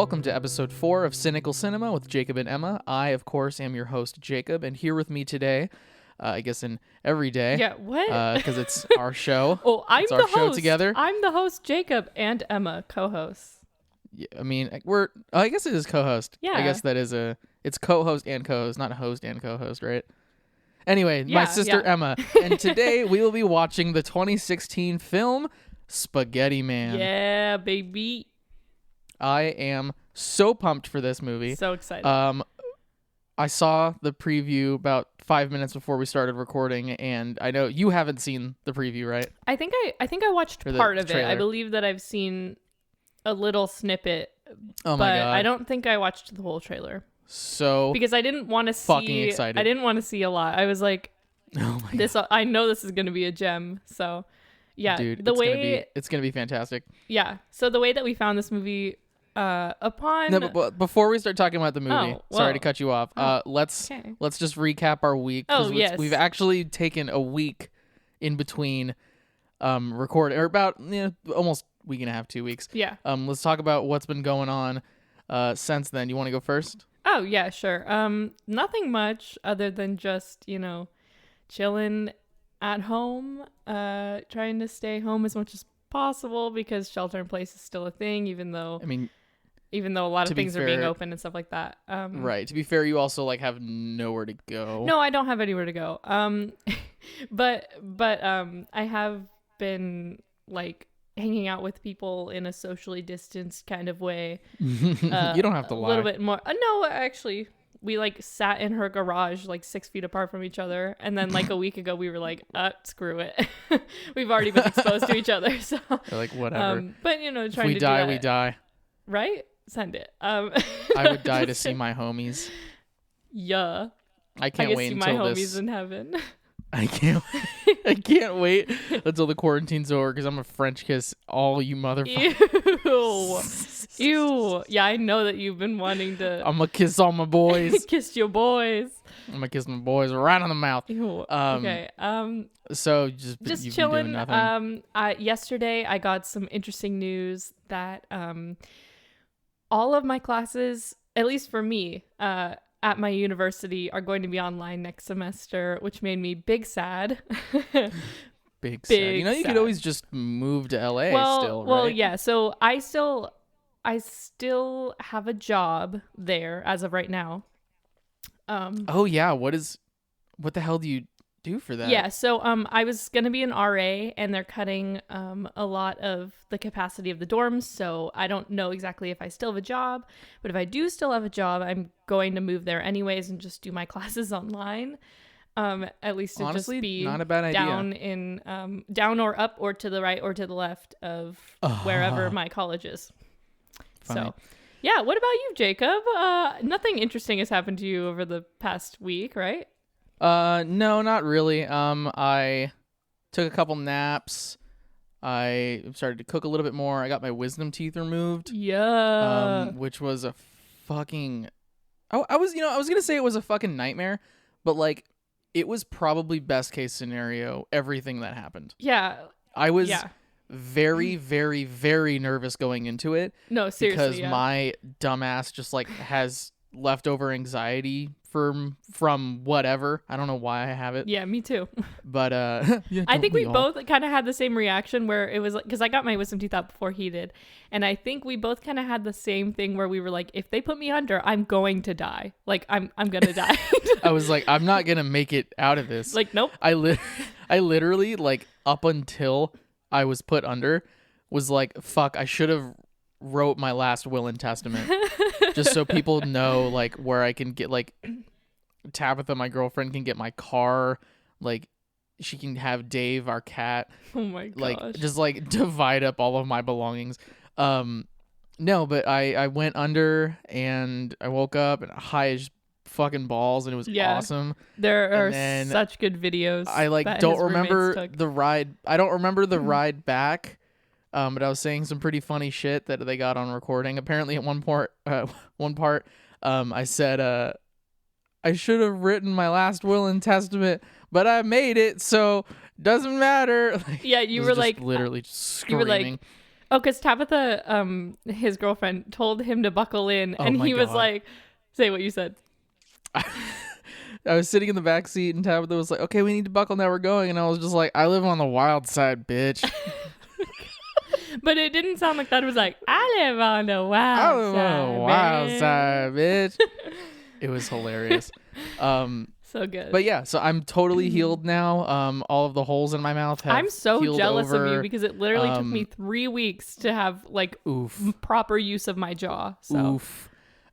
Welcome to episode 4 of Cynical Cinema with Jacob and Emma. I, of course, am your host, Jacob, and here with me today, I guess in every day. Yeah, what? Because it's our show. Oh, I'm it's the our host. show together. I'm the host, Jacob, and Emma, co-hosts. Yeah, I mean, I guess it is co-host. Yeah. I guess that is it's co-host and co-host, not host and co-host, right? Anyway, my sister Emma, and today we will be watching the 2016 film Spaghettiman. Yeah, baby. I am so pumped for this movie. So excited. I saw the preview about 5 minutes before we started recording, and I know you haven't seen the preview, right? I think I watched part of it. I believe that I've seen a little snippet, oh my God. I don't think I watched the whole trailer. So because I didn't want to see fucking excited. I didn't want to see a lot. I was like, oh my God. I know this is going to be a gem. So, yeah, dude, it's going to be fantastic. Yeah. So the way that we found this movie upon but before we start talking about the movie, sorry to cut you off. Let's just recap our week. Yes. We've actually taken a week in between recording, or about almost week and a half, 2 weeks. Yeah. Let's talk about what's been going on since then. You want to go first? Oh, yeah, sure. Nothing much other than just, chilling at home, trying to stay home as much as possible because shelter in place is still a thing, even though a lot of things are being open and stuff like that. Right. To be fair, you also have nowhere to go. No, I don't have anywhere to go. But I have been hanging out with people in a socially distanced kind of way. You don't have to lie. A little bit more. No, actually, we sat in her garage 6 feet apart from each other, and then a week ago we were screw it. We've already been exposed to each other, so whatever. But trying if we to die, we die. Right? Send it. I would die to see my homies. Yeah. I can't wait see until my this. homies in heaven. I can't wait until the quarantine's over because I'm a French kiss all you motherfuckers. Ew. Yeah, I know that you've been wanting to. I'm gonna kiss all my boys. Kiss your boys. I'm gonna kiss my boys right on the mouth. Ew. Okay. So just chilling. Been doing nothing. Yesterday I got some interesting news that all of my classes, at least for me, at my university are going to be online next semester, which made me big sad. Big sad. You could always just move to LA still, right? Well, yeah. So I still have a job there as of right now. Oh yeah. What the hell do you do for that? Yeah. So I was going to be an RA, and they're cutting a lot of the capacity of the dorms. So I don't know exactly if I still have a job, but if I do still have a job, I'm going to move there anyways and just do my classes online. At least to honestly, just be not a bad idea. Down or up or to the right or to the left of wherever my college is. Funny. So yeah. What about you, Jacob? Nothing interesting has happened to you over the past week, right? No, not really. I took a couple naps. I started to cook a little bit more. I got my wisdom teeth removed. Yeah. Which was a fucking. I was gonna say it was a fucking nightmare, but it was probably best case scenario. Everything that happened. Yeah. I was very, very, very nervous going into it. No, seriously. Because my dumbass just has leftover anxiety from whatever. I don't know why I have it. Yeah, me too. But I think we both kind of had the same reaction where it was because I got my wisdom teeth out before he did, and I think we both kind of had the same thing where we were like, if they put me under, I'm going to die. I'm gonna die. I was like, I'm not gonna make it out of this. Nope. I literally up until I was put under was like, fuck, I should have wrote my last will and testament just so people know where I can get Tabitha, my girlfriend, can get my car, she can have Dave, our cat, oh my gosh, just divide up all of my belongings. No, but I went under and I woke up and high as fucking balls, and it was awesome. There are such good videos. I don't remember the ride. I don't remember the ride back. But I was saying some pretty funny shit that they got on recording. Apparently at one part, I said, I should have written my last will and testament, but I made it, so doesn't matter. Yeah, you were literally just screaming. Oh, because Tabitha, his girlfriend, told him to buckle in, Oh and my he was God. like, "Say what you said." I was sitting in the back seat and Tabitha was like, okay, we need to buckle now, we're going. And I was just like, I live on the wild side, bitch. But it didn't sound like that. It was like, "I live on the wild I live side, on the wild bitch." side, bitch. It was hilarious. So good. But yeah, so I'm totally healed now. All of the holes in my mouth have I'm so healed jealous over. of you because it literally took me 3 weeks to have like Oof. proper use of my jaw. So Oof.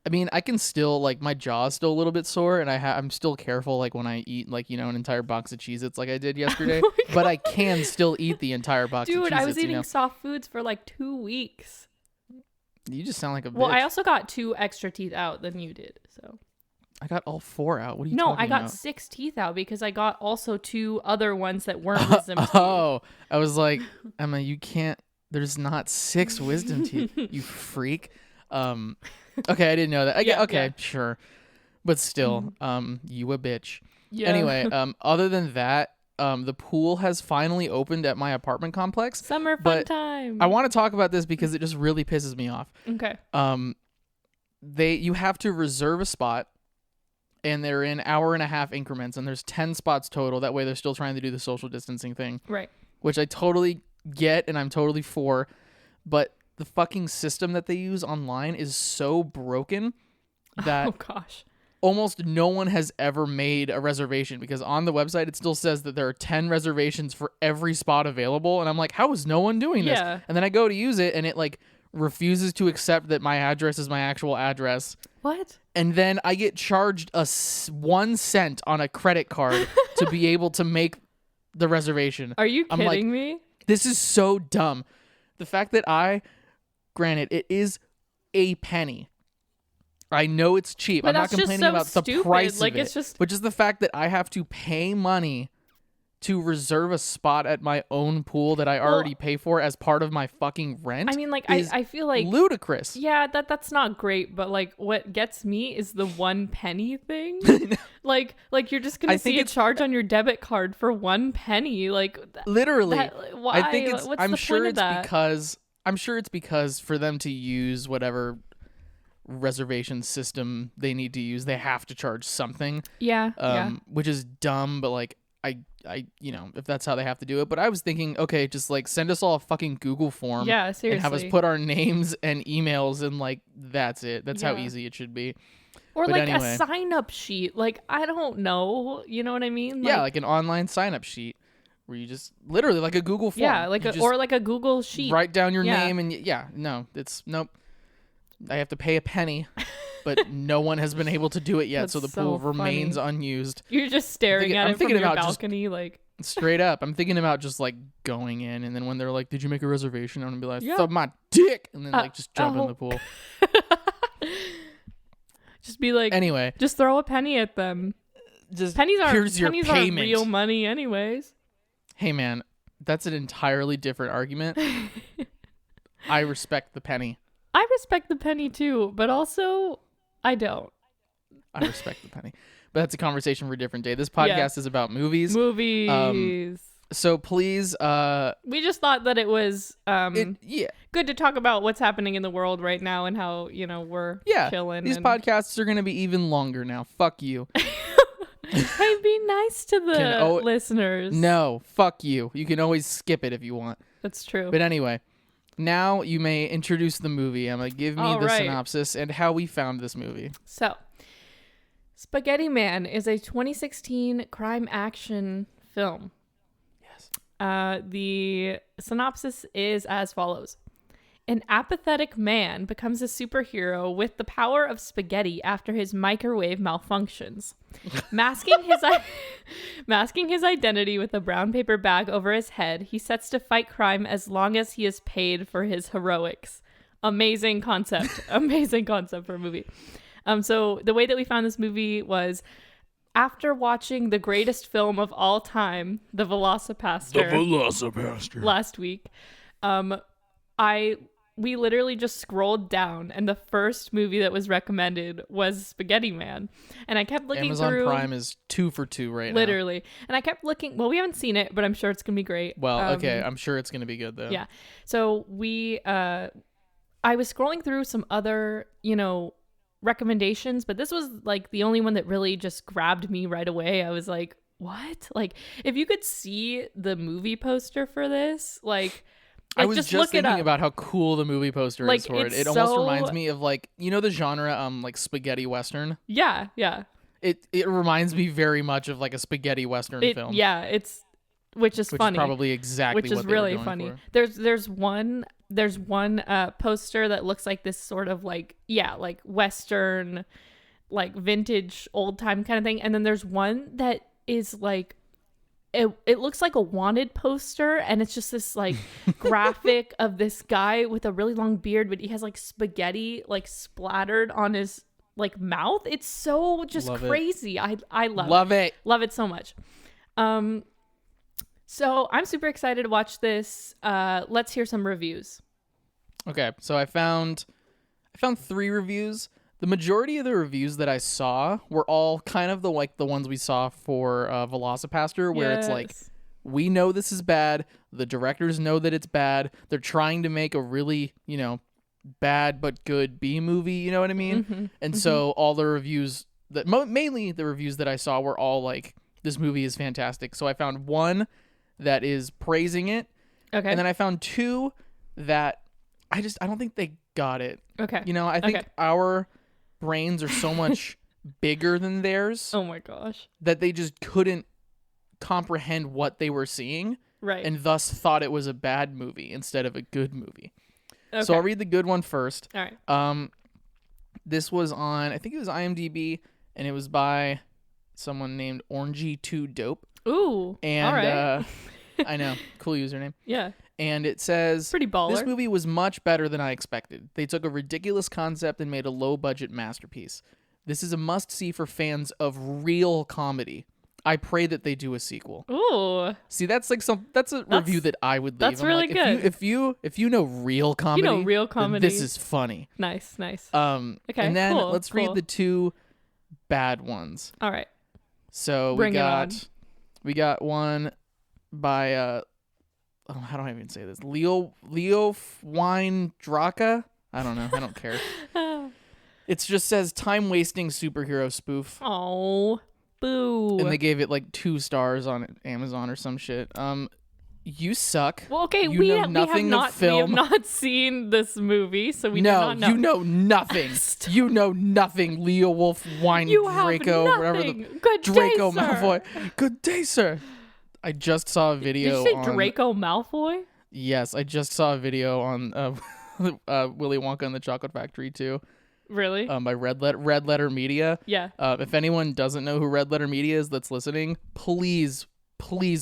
I mean, I can still, like, my jaw's still a little bit sore, and I'm still careful, like, when I eat, like, an entire box of Cheez-Its like I did yesterday. Oh my but I can still eat the entire box of Cheez-Its, dude, I was eating soft foods for like 2 weeks. You just sound like a bitch. Well, I also got 2 extra teeth out than you did. So I got all 4 out. What are you no, talking I got about? 6 teeth out because I got also 2 other ones that weren't wisdom teeth. Oh, I was like, Emma, you can't. There's not 6 wisdom teeth, you freak. Okay, I didn't know that. Okay, sure, but still, you a bitch. Yeah. Anyway, other than that, the pool has finally opened at my apartment complex. Summer fun but time. I want to talk about this because it just really pisses me off. Okay. You have to reserve a spot, and they're in hour-and-a-half increments, and there's 10 spots total. That way, they're still trying to do the social distancing thing, Right. which I totally get and I'm totally for, but the fucking system that they use online is so broken that Oh gosh. almost no one has ever made a reservation, because on the website it still says that there are 10 reservations for every spot available, and I'm like, how is no one doing this? Yeah. And then I go to use it and it like refuses to accept that my address is my actual address. What? And then I get charged 1 cent on a credit card to be able to make the reservation. Are you I'm like, kidding me? this is so dumb. The fact that granted, it is a penny. I know it's cheap. But I'm not that's just complaining so about the stupid. price Like, of it, it's just- but just the fact that I have to pay money to reserve a spot at my own pool that I already pay for as part of my fucking rent. I mean, like, is I feel like ludicrous. yeah, that's not great, but like what gets me is the 1 penny thing. like you're just gonna I think see a it's- charge on your debit card for 1 penny. Like Literally. why? I think it's. What's I'm the sure point it's of that? because. I'm sure it's because for them to use whatever reservation system they need to use, they have to charge something. Yeah. Which is dumb, but like I if that's how they have to do it. But I was thinking, okay, just like send us all a fucking Google form. Yeah, And seriously. have us put our names and emails, and like that's it. That's how Yeah. easy it should be. Or but like anyway. a sign up sheet. Like I don't know. You know what I mean? Yeah, like an online sign up sheet where you just literally like a Google form. yeah, like You a just or like a Google sheet. write down your Yeah. name and nope. I have to pay a penny, but no one has been able to do it yet, That's so the so pool remains funny. unused. You're just staring at I'm it from thinking your about just- balcony, like Straight up, I'm thinking about just like going in, and then when they're like, "Did you make a reservation?" I'm gonna be like, Yeah. "Thumb my dick," and then like just jump in oh. the pool. just be like, Anyway, just throw a penny at them. just Pennies aren't here's your pennies aren't payment. real money, anyways. Hey man, that's an entirely different argument. I respect the penny. I respect the penny too, but also I don't. I respect the penny. But that's a conversation for a different day. This podcast is about movies. Movies. So please, We just thought that it was yeah, good to talk about what's happening in the world right now and how, we're chilling. these and... podcasts are gonna be even longer now. Fuck you. Hey, be nice to the listeners. No, fuck you. You can always skip it if you want. That's true. But anyway, now you may introduce the movie. Emma, give me All the right. synopsis and how we found this movie. So, Spaghettiman is a 2016 crime action film. Yes. The synopsis is as follows. An apathetic man becomes a superhero with the power of spaghetti after his microwave malfunctions. Masking his identity with a brown paper bag over his head, he sets to fight crime as long as he is paid for his heroics. Amazing concept. Amazing concept for a movie. So the way that we found this movie was after watching the greatest film of all time, The Velocipaster, last week, I we literally just scrolled down, and the first movie that was recommended was Spaghettiman, and I kept looking Amazon through. Prime is 2 for 2 right now. Literally, and I kept looking. Well, we haven't seen it, but I'm sure it's gonna be great. Well, okay, I'm sure it's gonna be good though. Yeah. So I was scrolling through some other, recommendations, but this was like the only one that really just grabbed me right away. I was like, what? Like, if you could see the movie poster for this, I was just thinking about how cool the movie poster is for it. It almost reminds me of the genre like spaghetti western. Yeah. It reminds me very much of like a spaghetti western film. Yeah, which is funny. Is probably exactly which what is they were really going funny. for. There's one poster that looks like this sort of like western, like vintage old time kind of thing, and then there's one that is like it looks like a wanted poster, and it's just this like graphic of this guy with a really long beard, but he has like spaghetti like splattered on his like mouth. It's so just crazy. I love it. Love it so much. So I'm super excited to watch this. Let's hear some reviews. Okay, so I found 3 reviews. The majority of the reviews that I saw were all kind of the ones we saw for Velocipaster, where it's like, we know this is bad. The directors know that it's bad. They're trying to make a really, bad but good B movie. You know what I mean? Mm-hmm. And so all the reviews mainly the reviews that I saw were all like, this movie is fantastic. So I found one that is praising it. Okay. And then I found 2 that I don't think they got it. Okay. I think our brains are so much bigger than theirs. Oh my gosh. That they just couldn't comprehend what they were seeing. Right. And thus thought it was a bad movie instead of a good movie. Okay. So I'll read the good one first. All right. This was on, I think it was IMDb, and it was by someone named Orangey2Dope. Ooh. And all right. I know, cool username. Yeah. And it says, pretty baller. This movie was much better than I expected. They took a ridiculous concept and made a low-budget masterpiece. This is a must-see for fans of real comedy. I pray that they do a sequel. Ooh. See, that's a review that I would leave. That's really good. If you know real comedy, then this is funny. Nice. Okay. And then let's read the 2 bad ones. All right. So we got one by how do I even say this? Leo Wine Draka? I don't know. I don't care. It just says time wasting superhero spoof. Oh, boo. And they gave it like 2 stars on Amazon or some shit. You suck. Well, okay, we have not seen this movie, so we do not know. You know nothing. You know nothing, Leo Wolf Wine Draco, whatever Good Draco day, sir. Malfoy. Good day, sir. I just saw a video. Did you say Draco Malfoy? Yes, I just saw a video on Willy Wonka and the Chocolate Factory 2. Really? By Red Letter Media. Yeah. If anyone doesn't know who Red Letter Media is that's listening, please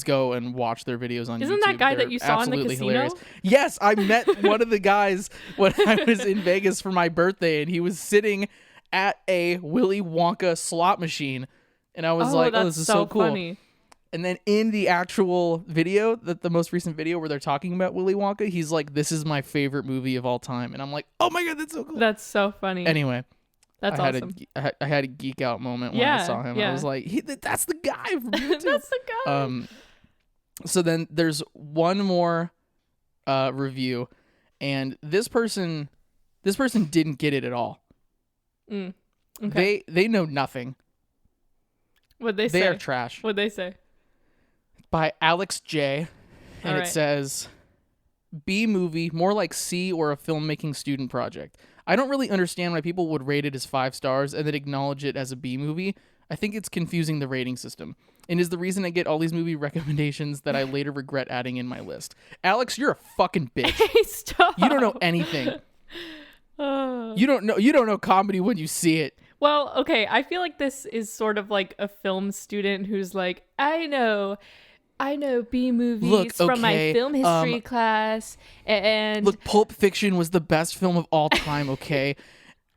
go and watch their videos on YouTube. Isn't that guy that you saw in the casino? Hilarious. Yes, I met one of the guys when I was in Vegas for my birthday, and he was sitting at a Willy Wonka slot machine, and I was like, "Oh, this is so cool." Funny. And then in the actual video, the most recent video where they're talking about Willy Wonka, he's like, "This is my favorite movie of all time," and I'm like, "Oh my god, that's so cool." That's so funny. Anyway. That's awesome. I had a geek out moment when I saw him. Yeah. I was like, that's the guy from YouTube. That's the guy. So then there's one more review, and this person didn't get it at all. Okay. They know nothing. What'd they say? They are trash. What'd they say? By Alex J. And it says, B movie, more like C or a filmmaking student project. I don't really understand why people would rate it as 5 stars and then acknowledge it as a B movie. I think it's confusing the rating system, and is the reason I get all these movie recommendations that I later regret adding in my list. Alex, you're a fucking bitch. Hey, stop. You don't know anything. You don't know comedy when you see it. Well, okay, I feel like this is sort of like a film student who's like, I know B movies from my film history class, and look, Pulp Fiction was the best film of all time. Okay,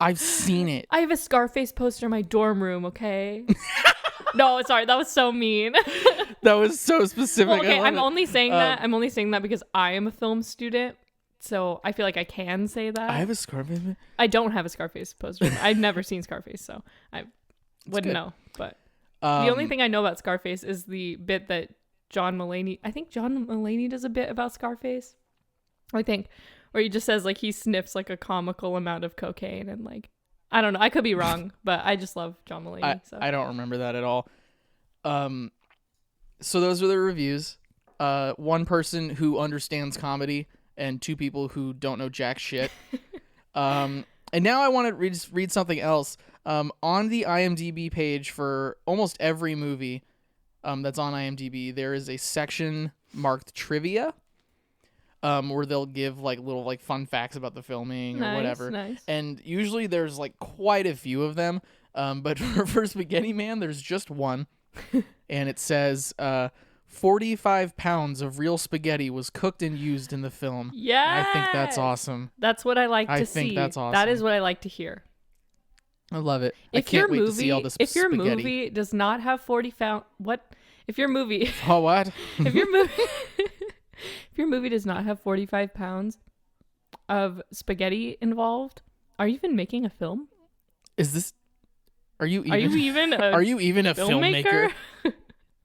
I've seen it. I have a Scarface poster in my dorm room. Okay. No, sorry, that was so mean. That was so specific. Well, okay, I'm only saying that because I am a film student. so I feel like I can say that. I have a Scarface. I don't have a Scarface poster. I've never seen Scarface, so I wouldn't know. But the only thing I know about Scarface is the bit that John Mulaney. I think John Mulaney does a bit about Scarface. I think, where he just says like he sniffs like a comical amount of cocaine and like I don't know. I could be wrong, but I just love John Mulaney. I don't remember that at all. So those are the reviews. One person who understands comedy and 2 people who don't know jack shit. And now I want to read something else. On the IMDb page for almost every movie that's on IMDb, there is a section marked trivia. Where they'll give like little like fun facts about the filming or whatever. Nice. And usually there's like quite a few of them. But for Spaghettiman, there's just one. And it says 45 pounds of real spaghetti was cooked and used in the film. Yeah. I think that's awesome. That's what I like to see. I think that's awesome. That is what I like to hear. I love it. I can't wait to see all this If your spaghetti. movie does not have 40 pounds... What? If your movie... Oh, what? If your movie... If your movie does not have 45 pounds of spaghetti involved, are you even making a film? Is this... Are you even a filmmaker?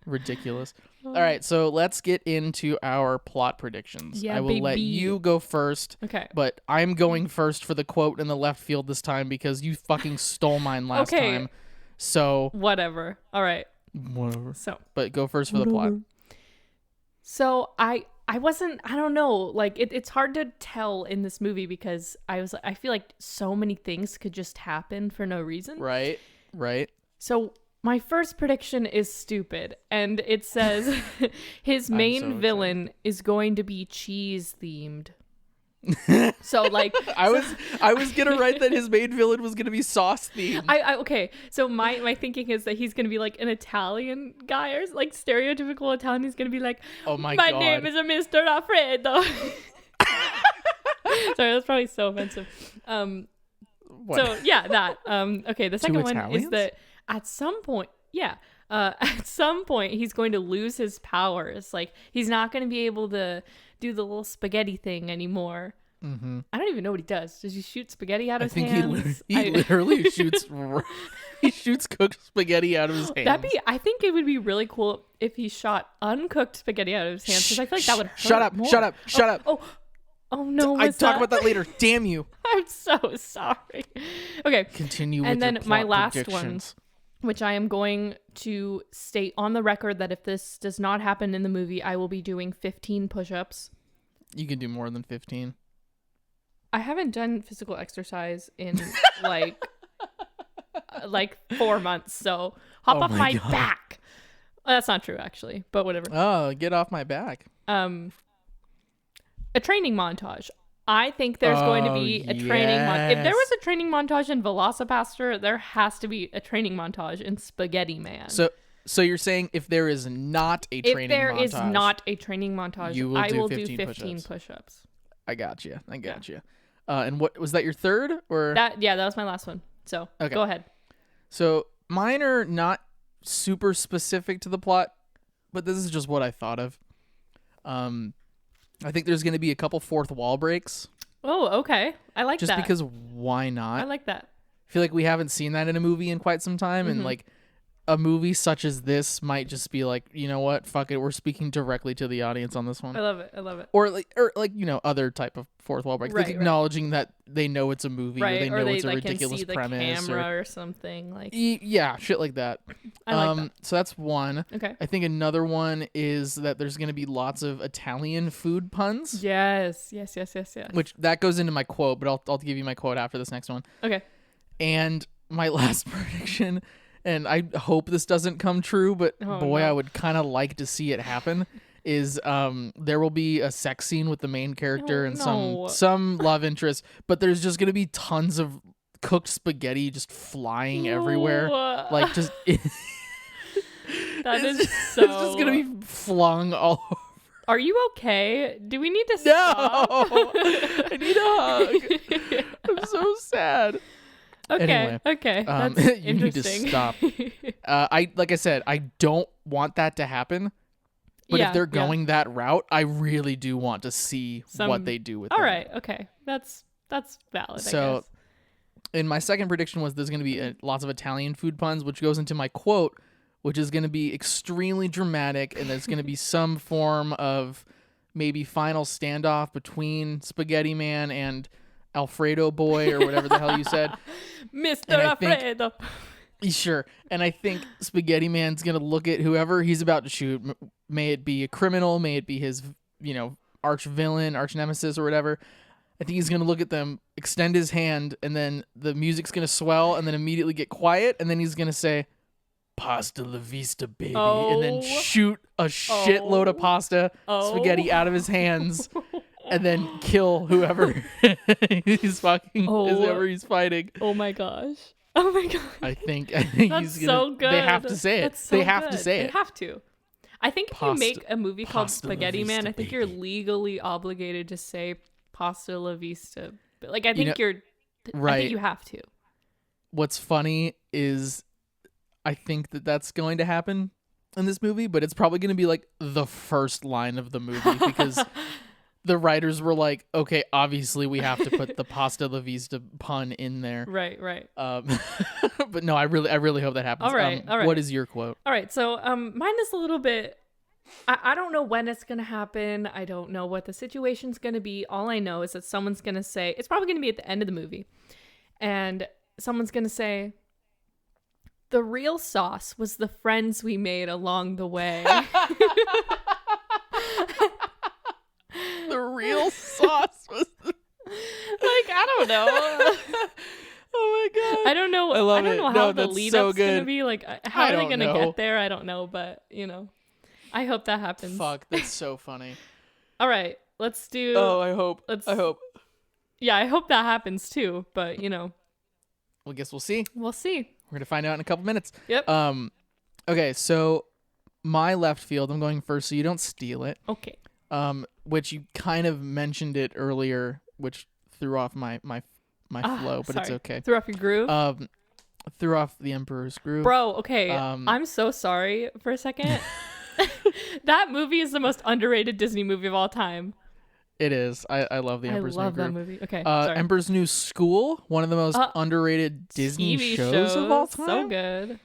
Ridiculous. All right, so let's get into our plot predictions. Yeah, I will let you go first. Okay. But I'm going first for the quote in the left field this time because you fucking stole mine last time. So... Whatever. All right. Whatever. So... But go first for the plot. So I don't know, like it's hard to tell in this movie because I feel like so many things could just happen for no reason. Right. So my first prediction is stupid, and it says his main villain is going to be cheese themed. So like I was gonna write that his main villain was gonna be sauce themed. Okay, so my thinking is that he's gonna be like an Italian guy or like stereotypical Italian. He's gonna be like, oh my god, my name is Mr. Alfredo. Sorry, that's probably so offensive. So yeah, that okay. The second one is that at some point he's going to lose his powers. Like he's not going to be able to do the little spaghetti thing anymore. Mm-hmm. I don't even know what he does. Does he shoot spaghetti out of his hands? He literally shoots. He shoots cooked spaghetti out of his hands. I think it would be really cool if he shot uncooked spaghetti out of his hands because I feel like that would hurt. Shut up. Oh no! I talk about that later. Damn you! I'm so sorry. Okay. Continue with and then your plot my last predictions. one, which I am going to state on the record that if this does not happen in the movie, I will be doing 15 push-ups. You can do more than 15. I haven't done physical exercise in like 4 months, so hop off my back. Well, that's not true actually, but whatever. Oh, get off my back. A training montage. I think there's going to be a training montage. If there was a training montage in Velocipaster, there has to be a training montage in Spaghettiman. So you're saying if there is not a training montage. If there is not a training montage, I will do 15 push-ups. I got you. And what was that, your third or that was my last one. So Go ahead. So mine are not super specific to the plot, but this is just what I thought of. I think there's going to be a couple fourth wall breaks. Oh, okay. I like that. Just because why not? I like that. I feel like we haven't seen that in a movie in quite some time. And like a movie such as this might just be like, you know what? Fuck it. We're speaking directly to the audience on this one. I love it. Or other type of fourth wall breaks. Like acknowledging that they know it's a movie or they know it's a ridiculous can see premise. The camera or something. Like yeah, shit like that. I like that. So that's one. Okay. I think another one is that there's going to be lots of Italian food puns. Yes. Which that goes into my quote, but I'll give you my quote after this next one. Okay. And my last prediction, and I hope this doesn't come true, but I would kind of like to see it happen, is there will be a sex scene with the main character and some love interest, but there's just going to be tons of cooked spaghetti just flying everywhere. Like just... That is so... It's just going to be flung all over. Are you okay? Do we need to stop? No! I need a hug. I'm so sad. Okay. That's you need to stop. Like I said, I don't want that to happen. But Yeah, if they're yeah. going that route, I really do want to see what they do with All them. right, okay. That's valid, So, I guess. and my second prediction was there's going to be lots of Italian food puns, which goes into my quote, which is going to be extremely dramatic, and there's going to be some form of maybe final standoff between Spaghetti Man and Alfredo Boy or whatever the hell you said. Mr. And I think- Alfredo. Sure. And I think Spaghetti Man's going to look at whoever he's about to shoot. May it be a criminal, may it be his, arch villain, arch nemesis or whatever. I think he's going to look at them, extend his hand, and then the music's going to swell and then immediately get quiet. And then he's going to say, "Pasta la vista, baby." And then shoot a shitload of pasta spaghetti out of his hands. And then kill whoever he's fucking, whoever he's fighting. Oh my gosh. Oh my god. I think That's he's gonna. so good. They have to say it. That's so they have to good. say it. They have to. I think if you make a movie called Spaghetti Man, I think you're legally obligated to say "Pasta la vista." Like I think I think you have to. What's funny is, I think that's going to happen in this movie, but it's probably going to be like the first line of the movie because the writers were like, okay, obviously we have to put the "Pasta la vista" pun in there. Right. But no, I really hope that happens. All right. What is your quote? All right. So mine is a little bit. I don't know when it's gonna happen. I don't know what the situation's gonna be. All I know is that someone's gonna say it's probably gonna be at the end of the movie, and someone's gonna say, "The real sauce was the friends we made along the way." The real sauce was I don't know. Oh my god. I don't know. I love don't know it. how No, the that's lead so up's gonna good. be. Like, how I are they don't gonna know. get there? I don't know, but I hope that happens. Fuck, that's so funny. All right, let's do. Oh, I hope. Yeah, I hope that happens too. But Well, I guess we'll see. we'll see. We're gonna find out in a couple minutes. Yep. Okay, so my left field, I'm going first, so you don't steal it. Okay. Which you kind of mentioned it earlier, which threw off my flow, but it's sorry. okay. Threw off your groove. Threw off the Emperor's Groove. Bro, okay. I'm so sorry for a second. That movie is the most underrated Disney movie of all time. It is. I love the Emperor's New I love Groove. that movie. Okay. Sorry. Emperor's New School, one of the most underrated Disney TV shows of all time. So good.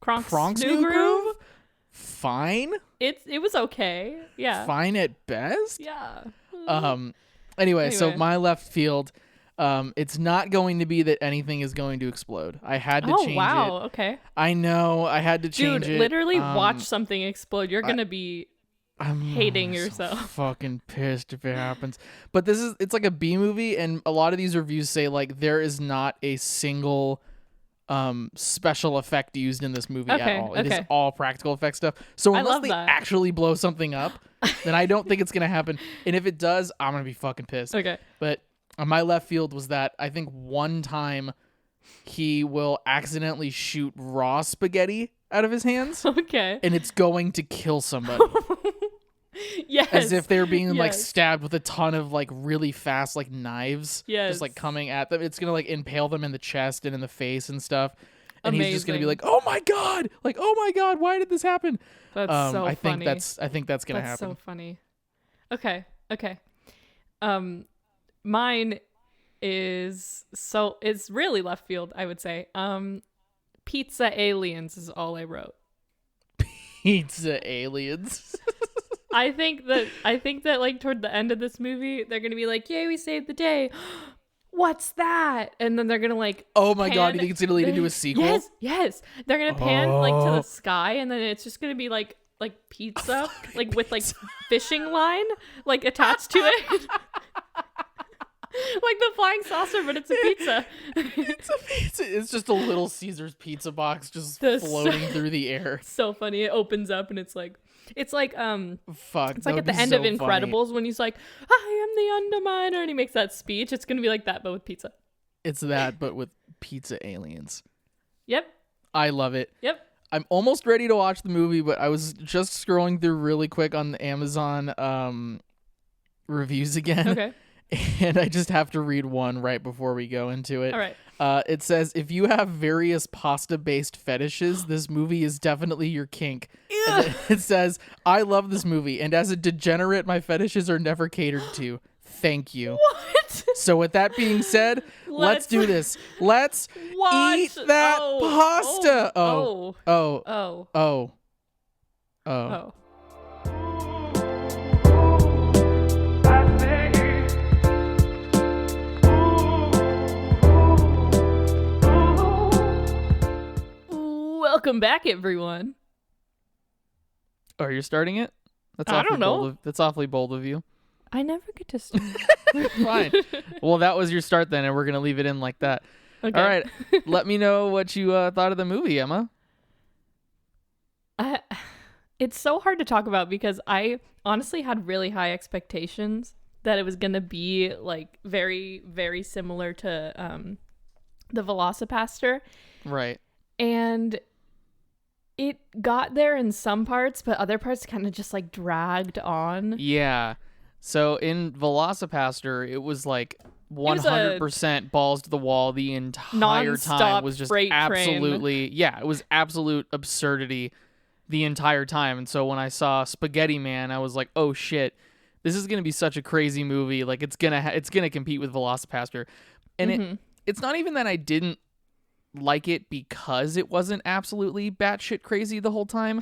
Kronk's New Groove? Fine. It was okay. Yeah. Fine at best. Yeah. Anyway, so Anyway. my left field, it's not going to be that anything is going to explode. I had to change it. Oh wow. Okay. I know. I had to change Dude, it. literally watch something explode. You're gonna be I'm hating so yourself. fucking pissed if it happens. But it's like a B movie, and a lot of these reviews say like there is not a single special effect used in this movie at all. It is all practical effect stuff. So unless they actually blow something up, then I don't think it's gonna happen. And if it does, I'm gonna be fucking pissed. Okay. But on my left field was that I think one time he will accidentally shoot raw spaghetti out of his hands. Okay. And it's going to kill somebody. Yes. As if they're being like Yes. stabbed with a ton of like really fast like knives. Yes. Just like coming at them. It's gonna like impale them in the chest and in the face and stuff. And he's just gonna be Amazing. like, "Oh my god! Like, oh my god, why did this happen?" That's so I think funny. that's gonna That's happen. so funny. Okay. Mine is it's really left field, I would say. Pizza aliens is all I wrote. Pizza aliens. I think that like toward the end of this movie, they're gonna be like, "Yay, we saved the day." What's that? And then they're gonna like, Oh my god, pan- you think it's gonna lead into a sequel? Yes. They're gonna pan like to the sky, and then it's just gonna be like pizza, like with like fishing line like attached to it. Like the flying saucer, but it's a pizza. It's a pizza. It's just a little Caesar's pizza box just This- floating through the air. So funny. It opens up and it's like Fuck. it's like that would at the be end so of funny. Incredibles when he's like, "I am the Underminer," and he makes that speech. It's gonna be like that, but with pizza. It's that, but with pizza aliens. Yep. I love it. Yep. I'm almost ready to watch the movie, but I was just scrolling through really quick on the Amazon reviews again. Okay. And I just have to read one right before we go into it. All right. It says, if you have various pasta-based fetishes, this movie is definitely your kink. And then it says, I love this movie, and as a degenerate, my fetishes are never catered to. Thank you. What? So with that being said, let's do this. Let's What? eat that pasta. Oh. Welcome back, everyone. Oh, you're starting it? I don't know. That's awfully bold of you. I never get to start. Fine. Well, that was your start then, and we're going to leave it in like that. Okay. All right. Let me know what you thought of the movie, Emma. It's so hard to talk about because I honestly had really high expectations that it was going to be like very, very similar to the Velocipaster. Right. And it got there in some parts, but other parts kind of just like dragged on. Yeah. So in Velocipaster, it was like 100% balls to the wall the entire time. It was just absolutely, it was absolute absurdity the entire time. And so when I saw Spaghettiman, I was like, oh shit, this is going to be such a crazy movie. Like it's going to compete with Velocipaster. And it's not even that I didn't like it because it wasn't absolutely batshit crazy the whole time.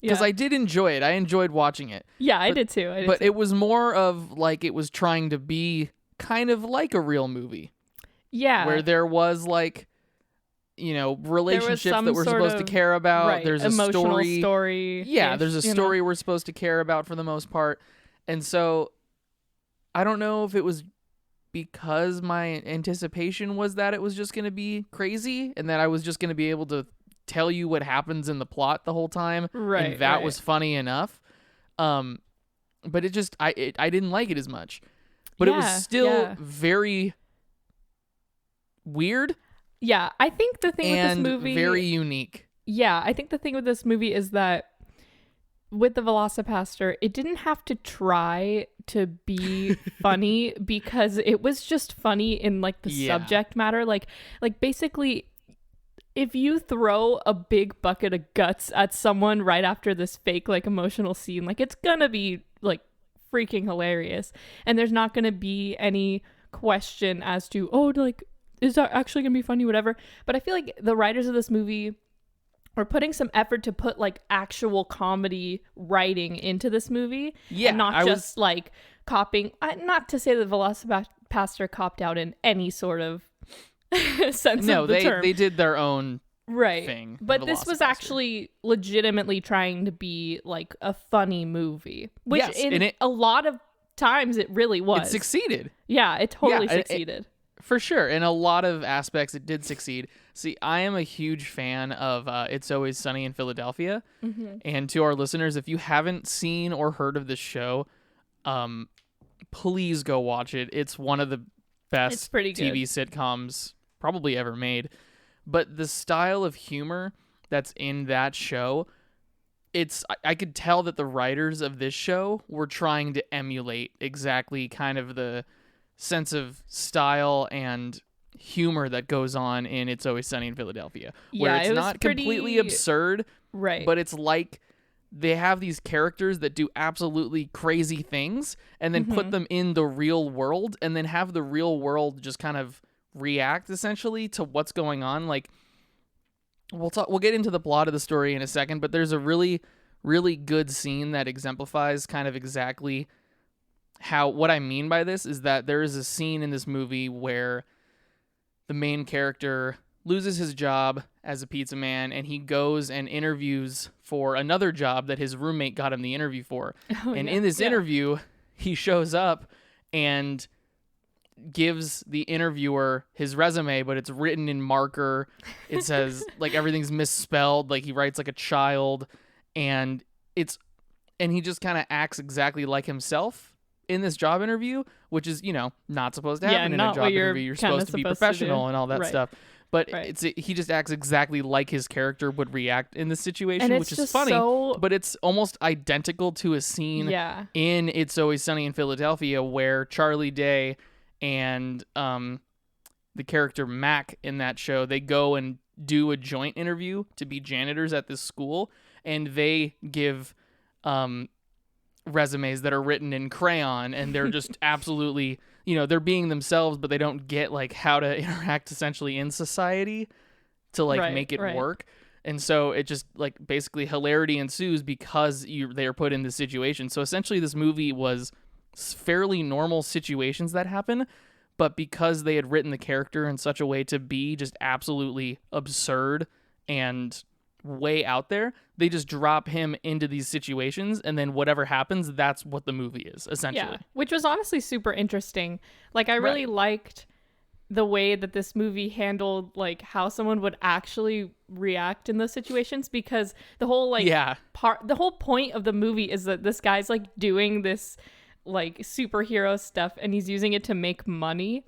Because I did enjoy it. I enjoyed watching it. Yeah, I did too. But it was more of like it was trying to be kind of like a real movie. Yeah. Where there was like, relationships that we're supposed to care about. Right, there's emotional a story. Yeah, there's a story we're supposed to care about for the most part. And so I don't know if it was because my anticipation was that it was just going to be crazy and that I was just going to be able to tell you what happens in the plot the whole time. Right. And that was funny enough. But it just, I didn't like it as much. But it was still very weird. Yeah, I think the thing with this movie... very unique. Yeah, I think the thing with this movie is that with the Velocipaster, it didn't have to try to be funny because it was just funny in like the subject matter. Like basically, if you throw a big bucket of guts at someone right after this fake like emotional scene, like it's gonna be like freaking hilarious, and there's not gonna be any question as to like, is that actually gonna be funny, whatever. But I feel like the writers of this movie were putting some effort to put like actual comedy writing into this movie, and not just like copying. Not to say that Velocipaster copped out in any sort of sense of the term. They did their own thing. But this was actually legitimately trying to be like a funny movie, which a lot of times it really was. It succeeded. Yeah, it totally succeeded. For sure. In a lot of aspects, it did succeed. See, I am a huge fan of It's Always Sunny in Philadelphia. Mm-hmm. And to our listeners, if you haven't seen or heard of this show, please go watch it. It's one of the best TV sitcoms probably ever made. But the style of humor that's in that show, I could tell that the writers of this show were trying to emulate exactly kind of the sense of style and humor that goes on in It's Always Sunny in Philadelphia, where it's not completely absurd, right? But it's like they have these characters that do absolutely crazy things and then put them in the real world and then have the real world just kind of react essentially to what's going on. Like we'll get into the plot of the story in a second, but there's a really, really good scene that exemplifies kind of exactly what I mean by this is that there is a scene in this movie where the main character loses his job as a pizza man and he goes and interviews for another job that his roommate got him the interview for. In this interview, he shows up and gives the interviewer his resume, but it's written in marker. It says like everything's misspelled, like he writes like a child, and he just kind of acts exactly like himself in this job interview, which is, not supposed to happen in a job interview. You're supposed to be professional and all that stuff. But he just acts exactly like his character would react in this situation, which is funny. But it's almost identical to a scene in It's Always Sunny in Philadelphia where Charlie Day and the the character Mac in that show, they go and do a joint interview to be janitors at this school, and they give resumes that are written in crayon, and they're just absolutely, they're being themselves, but they don't get like how to interact essentially in society to like make it work. And so it just like basically hilarity ensues because they are put in this situation. So essentially this movie was fairly normal situations that happen, but because they had written the character in such a way to be just absolutely absurd and way out there, they just drop him into these situations, and then whatever happens, that's what the movie is, essentially. Yeah, which was honestly super interesting. Like, I really liked the way that this movie handled like how someone would actually react in those situations, because the whole the whole point of the movie is that this guy's like doing this like superhero stuff, and he's using it to make money.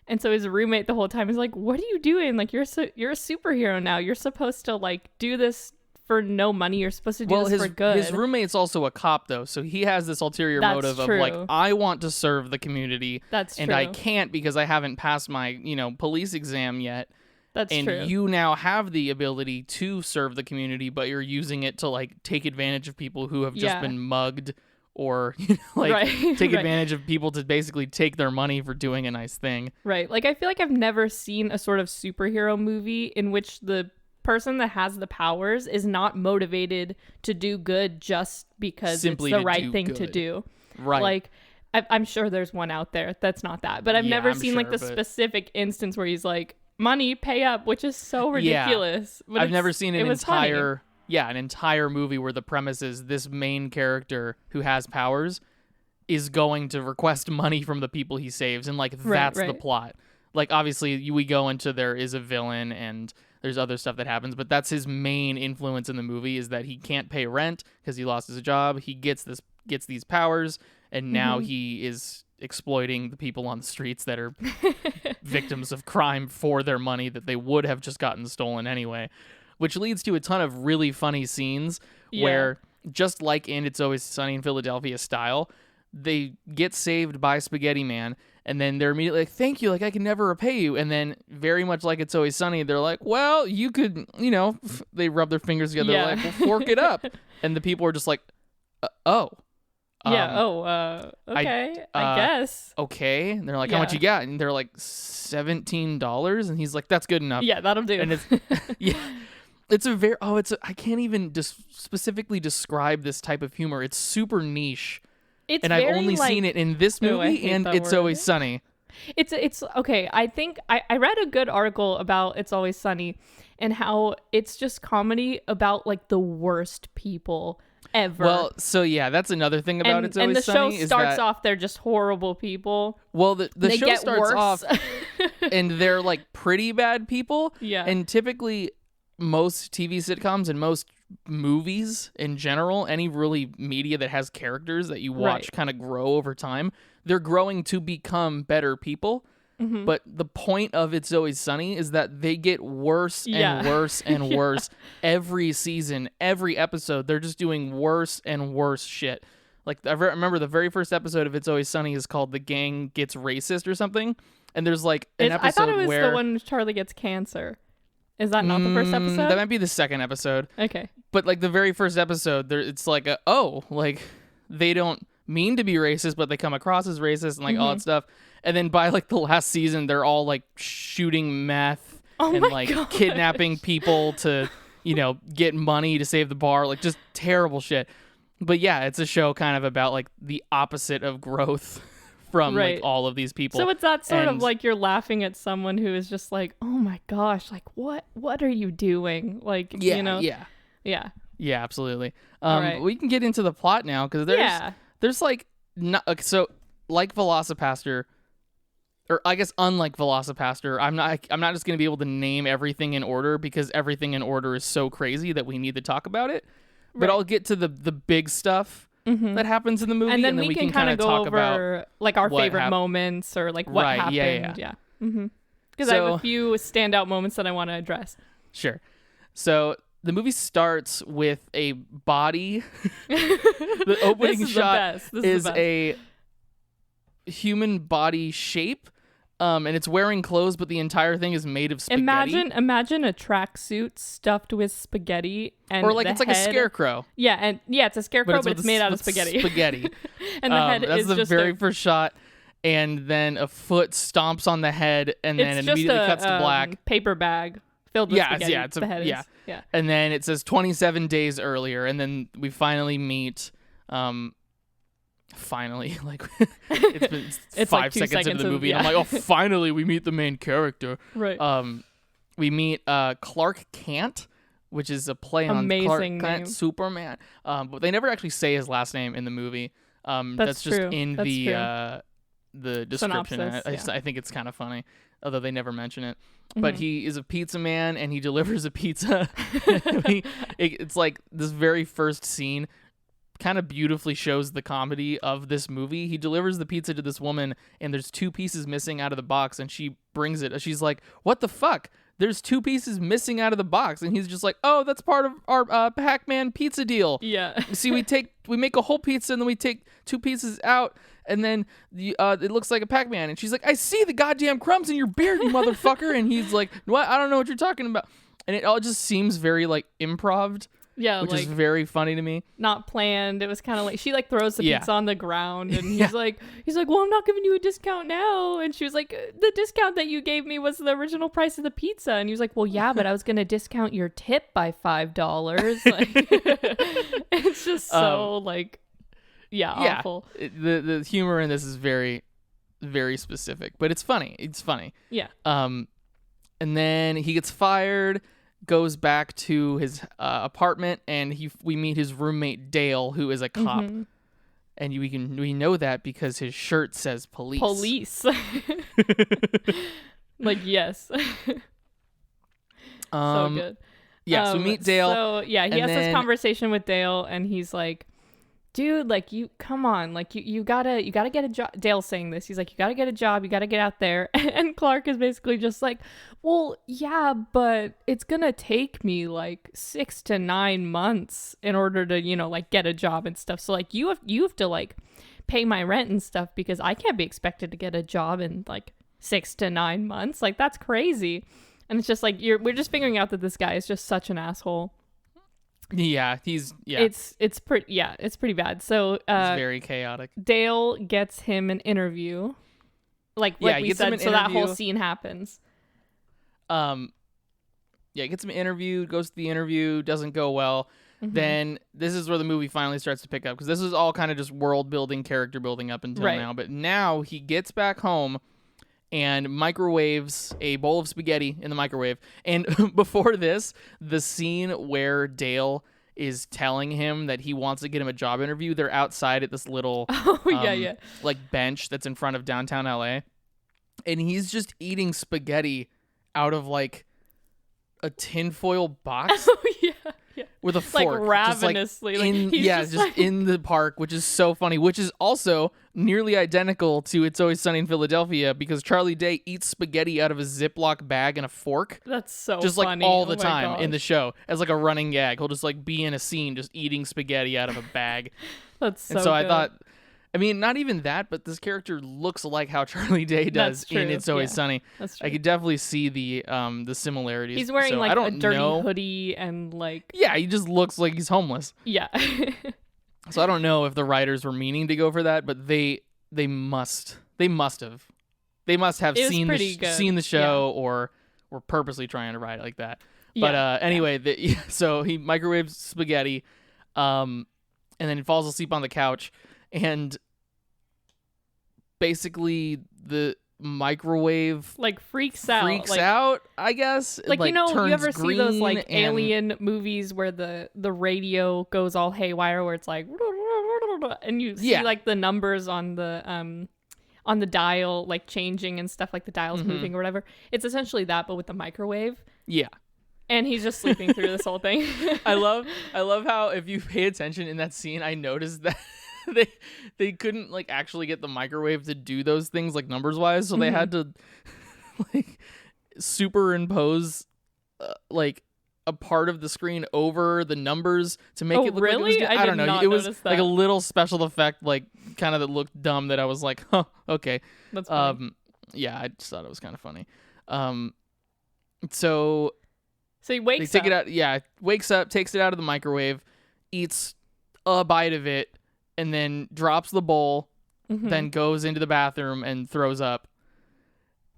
And so his roommate the whole time is like, what are you doing? Like, you're a superhero now. You're supposed to like do this for no money. You're supposed to do this for good. His roommate's also a cop though, so he has this ulterior motive of like, I want to serve the community. That's and true. I can't because I haven't passed my, police exam yet. That's true. And you now have the ability to serve the community, but you're using it to like take advantage of people who have just been mugged, or take advantage of people to basically take their money for doing a nice thing. Right. Like, I feel like I've never seen a sort of superhero movie in which the person that has the powers is not motivated to do good just because simply it's the right thing to do. Right. Like, I'm sure there's one out there that's not that, but I've never seen like the specific instance where he's like, money, pay up, which is so ridiculous. But I've never seen an entire movie where the premise is this main character who has powers is going to request money from the people he saves, and like that's the plot. Like, obviously we go into there is a villain and there's other stuff that happens, but that's his main influence in the movie, is that he can't pay rent because he lost his job. He gets these powers, and now he is exploiting the people on the streets that are victims of crime for their money that they would have just gotten stolen anyway, which leads to a ton of really funny scenes where, just like in It's Always Sunny in Philadelphia style, they get saved by Spaghettiman, and then they're immediately like, thank you, like, I can never repay you. And then very much like It's Always Sunny, they're like, well, you could, they rub their fingers together, like, well, fork it up. And the people are just like, oh. Okay, I guess. Okay. And they're like, how much you got? And they're like, $17. And he's like, that's good enough. Yeah, that'll do. And it's, I can't even specifically describe this type of humor. It's super niche. I've only seen it in this movie and It's Always Sunny. It's okay. I think I read a good article about It's Always Sunny and how it's just comedy about like the worst people ever. Well, so yeah, that's another thing about It's Always Sunny. And the show starts off, they're just horrible people. Well, the show starts off and they're like pretty bad people. Yeah. And typically most TV sitcoms and most movies in general, any really media that has characters that you watch kind of grow over time, they're growing to become better people. Mm-hmm. But the point of It's Always Sunny is that they get worse and worse and worse every season, every episode. They're just doing worse and worse shit. Like, I remember the very first episode of It's Always Sunny is called The Gang Gets Racist or something. And there's like an episode where... I thought it was the one Charlie gets cancer. Is that not the first episode? That might be the second episode. Okay. But like the very first episode, it's like, they don't mean to be racist, but they come across as racist and like all that stuff. And then by like the last season, they're all like shooting meth and like kidnapping people to, get money to save the bar. Like, just terrible shit. But yeah, it's a show kind of about like the opposite of growth from like all of these people. So it's that sort of like you're laughing at someone who is just like, oh my gosh, like what are you doing? Like, Yeah, absolutely. We can get into the plot now, because there's like, so like Velocipaster, or I guess unlike Velocipaster, I'm not just going to be able to name everything in order, because everything in order is so crazy that we need to talk about it. But I'll get to the big stuff that happens in the movie, and then we can kind of go talk over about like our favorite moments, or like what happened. Yeah. Because I have a few standout moments that I want to address. Sure. So the movie starts with a body. The opening shot is a human body shape And it's wearing clothes, but the entire thing is made of spaghetti. Imagine a tracksuit stuffed with spaghetti, and or like it's like a scarecrow. Yeah, it's a scarecrow, but it's made out of spaghetti. Spaghetti. And the head that's is the just very first shot. And then a foot stomps on the head, and then it immediately cuts to black. Paper bag filled with spaghetti. Yeah, And then it says 27 days earlier, and then we finally meet. Finally, like it's 5 like 2 seconds into the movie, yeah. and I'm like, oh, finally we meet the main character. Right. We meet Clark Kent, which is a play on Clark Kent, Superman. But they never actually say his last name in the movie. That's just true. in the description. Synopsis, I think it's kind of funny, although they never mention it. But he is a pizza man, and he delivers a pizza. It's like this very first scene kind of beautifully shows the comedy of this movie. He delivers the pizza to this woman, and there's 2 pieces missing out of the box, and she brings it. She's like, what the fuck? There's 2 pieces missing out of the box. And he's just like, oh, that's part of our Pac-Man pizza deal. Yeah. See, we make a whole pizza, and then we take 2 pieces out, and then it looks like a Pac-Man. And she's like, I see the goddamn crumbs in your beard, you motherfucker. And he's like, what? I don't know what you're talking about. And it all just seems very like improv. Yeah, which is very funny to me. Not planned. It was kind of like she like throws the pizza on the ground, and he's like, well, I'm not giving you a discount now. And she was like, the discount that you gave me was the original price of the pizza. And he was like, well, yeah, but I was gonna discount your tip by $5. Like, it's just so like, awful. The humor in this is very, very specific, but it's funny. It's funny. Yeah. And then he gets fired. Goes back to his apartment, and we meet his roommate Dale, who is a cop, and we know that because his shirt says police. Police. Like, yes. So good. Yeah, so we meet Dale. So yeah, he has this conversation with Dale, and he's like, dude, like, you come on, like, you gotta get a job. Dale's saying this. He's like, you gotta get a job, you gotta get out there. And Clark is basically just like, well, yeah, but it's gonna take me like 6 to 9 months in order to, like, get a job and stuff. So like you have to like pay my rent and stuff, because I can't be expected to get a job in like 6 to 9 months. Like, that's crazy. And it's just like we're just figuring out that this guy is just such an asshole. Yeah, it's pretty bad. So it's very chaotic. Dale gets him an interview, like we said. So that whole scene happens. Gets him an interview. Goes to the interview, doesn't go well. Then this is where the movie finally starts to pick up, because this is all kind of just world building, character building up until now. But now he gets back home and microwaves a bowl of spaghetti in the microwave. And before this, the scene where Dale is telling him that he wants to get him a job interview, they're outside at this little like bench that's in front of downtown LA. And he's just eating spaghetti out of like a tinfoil box. Oh, yeah. With a fork. Like ravenously. In the park, which is so funny, which is also nearly identical to It's Always Sunny in Philadelphia, because Charlie Day eats spaghetti out of a Ziploc bag and a fork. That's so just funny. Like all the time in the show as like a running gag. He'll just like be in a scene just eating spaghetti out of a bag. That's so And so good. I thought, I mean, not even that, but this character looks like how Charlie Day does in It's Always Sunny. That's true. I could definitely see the similarities. He's wearing like I don't a dirty know. hoodie and like... Yeah, he just looks like he's homeless. Yeah. So I don't know if the writers were meaning to go for that, but they must have. They must have seen the show or were purposely trying to write it like that. But anyway, so he microwaves spaghetti, and then he falls asleep on the couch. And basically the microwave like freaks out, I guess. Like, turns you ever see those like green alien movies where the radio goes all haywire, where it's like, and you see like the numbers on the dial like changing and stuff, like the dial's moving or whatever. It's essentially that, but with the microwave. Yeah. And he's just sleeping through this whole thing. I love how, if you pay attention in that scene, I noticed that they couldn't like actually get the microwave to do those things like numbers wise, so they had to like superimpose like a part of the screen over the numbers to make it look like it was I don't know. Not it was that. Like a little special effect, like kind of that looked dumb, that I was like, huh, okay. That's funny. Yeah, I just thought it was kind of funny. So he they wakes take up. it out. Yeah, wakes up, takes it out of the microwave, eats a bite of it, and then drops the bowl. Mhm. Then goes into the bathroom and throws up.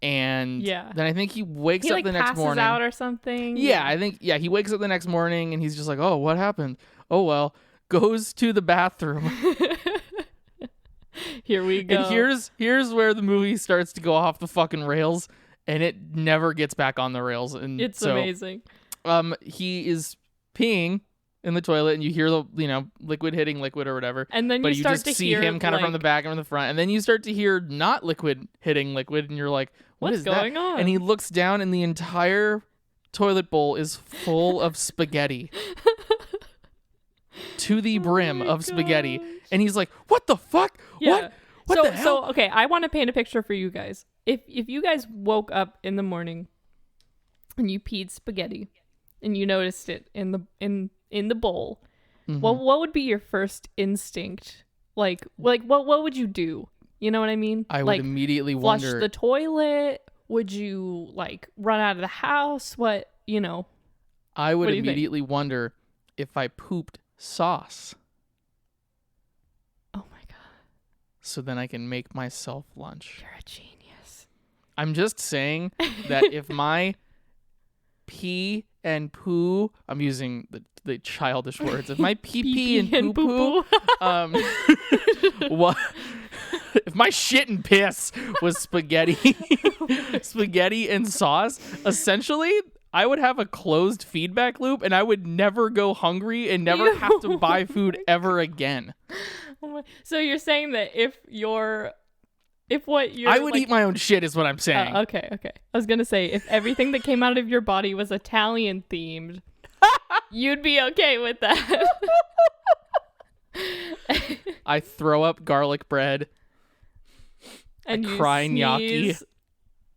And then I think he wakes up like the next passes morning. out or something. Yeah, I think he wakes up the next morning and he's just like, "Oh, what happened? Oh well." Goes to the bathroom. Here we go. And here's where the movie starts to go off the fucking rails, and it never gets back on the rails. And it's so, amazing. He is peeing in the toilet, and you hear the liquid hitting liquid or whatever. And then but you start just to see hear him kind of from the back and from the front, and then you start to hear not liquid hitting liquid, and you're like, what's is going that? on? And he looks down, and the entire toilet bowl is full of spaghetti. To the brim of spaghetti. And he's like, "What the fuck? Yeah. What the hell?" So okay, I want to paint a picture for you guys. If you guys woke up in the morning and you peed spaghetti and you noticed it in the bowl, Mhm. what would be your first instinct? Like what would you do? You know what I mean? I would immediately flush wonder. the toilet. Would you run out of the house? What I would what do you think? immediately wonder if I pooped sauce, Oh my god, so then I can make myself lunch. you're a genius. I'm just saying that if my pee and poo, I'm using the childish words. If my pee pee and poo poo, what? If my shit and piss was spaghetti, spaghetti and sauce, essentially, I would have a closed feedback loop, and I would never go hungry and never have to buy food ever again. So you're saying that if what you're I would eat my own shit, is what I'm saying. Okay. I was gonna say if everything that came out of your body was Italian themed, you'd be okay with that. I throw up garlic bread. And I you cry gnocchi.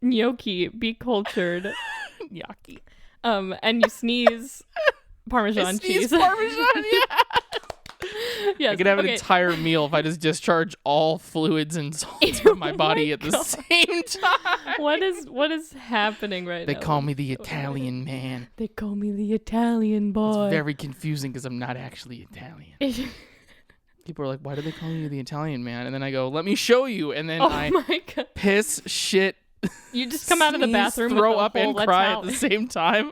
Gnocchi, be cultured. Gnocchi. And you sneeze Parmesan cheese. Parmesan, yeah. Yes. I could have an okay. entire meal if I just discharge all fluids and salts from my body at the same time. What is happening right They now? call me the Italian man. They call me the Italian boy. It's very confusing because I'm not actually Italian. People are like, "Why do they call you the Italian man?" And then I go, "Let me show you." And then I my god. piss, shit, You just come out of the sneeze, bathroom, throw with the up, and whole cry at the same time.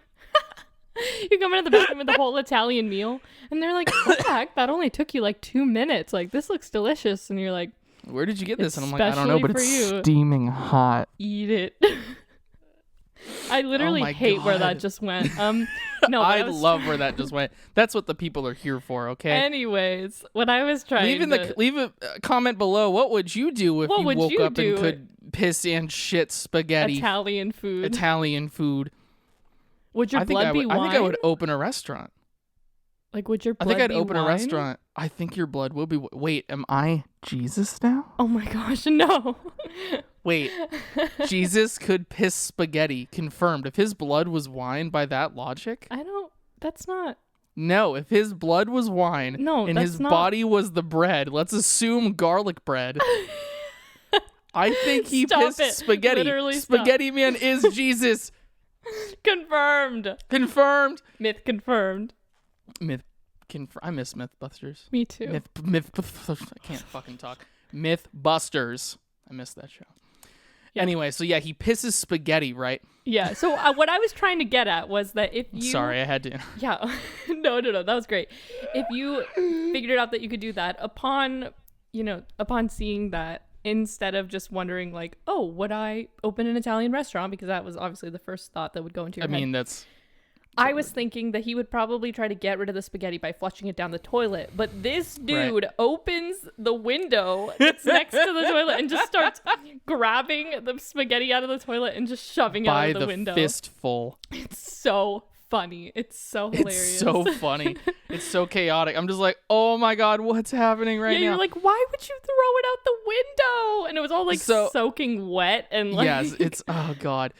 You come out of the bathroom with the whole Italian meal, and they're like, "What the heck? That only took you 2 minutes. This looks delicious." And you're like, "Where did you get this?" It's And I'm like, "I don't know, but it's specially for you. steaming hot." "Eat it." I literally my hate where that God. just went. No, I love where that just went. That's what the people are here for, okay? Anyways, what I was trying Leave a comment below. What would you do if What you would woke you up do? and could piss and shit spaghetti? Italian food. Italian food. Would your I think blood I be would, I wine? think I would open a restaurant. Would your I blood think I'd be open a wine? restaurant. I think your blood will be. Wait, am I Jesus now? Oh my gosh, no. Wait, Jesus could piss spaghetti. Confirmed. If his blood was wine, by that logic, That's not. no. If his blood was wine, No, and that's his not- body was the bread, let's assume garlic bread. I think he Stop pissed it. Spaghetti. Literally stop. Spaghetti Man is Jesus. Confirmed. Confirmed. Myth confirmed. I miss Mythbusters. Me too. I can't fucking talk. Mythbusters. I miss that show. Yeah. Anyway, so yeah, he pisses spaghetti, right? Yeah. So what I was trying to get at was that if you. Sorry, I had to. Yeah. No. That was great. If you figured out that you could do that upon seeing that, instead of just wondering oh, would I open an Italian restaurant? Because that was obviously the first thought that would go into your head. I mean, that's. I was thinking that he would probably try to get rid of the spaghetti by flushing it down the toilet. But this dude opens the window that's next to the toilet and just starts grabbing the spaghetti out of the toilet and just shoving it out of the window. By the fistful. It's so funny. It's so hilarious. It's so funny. It's so chaotic. I'm just like, oh my God, what's happening right now? You're like, why would you throw it out the window? And it was all soaking wet and Yes, it's, oh God.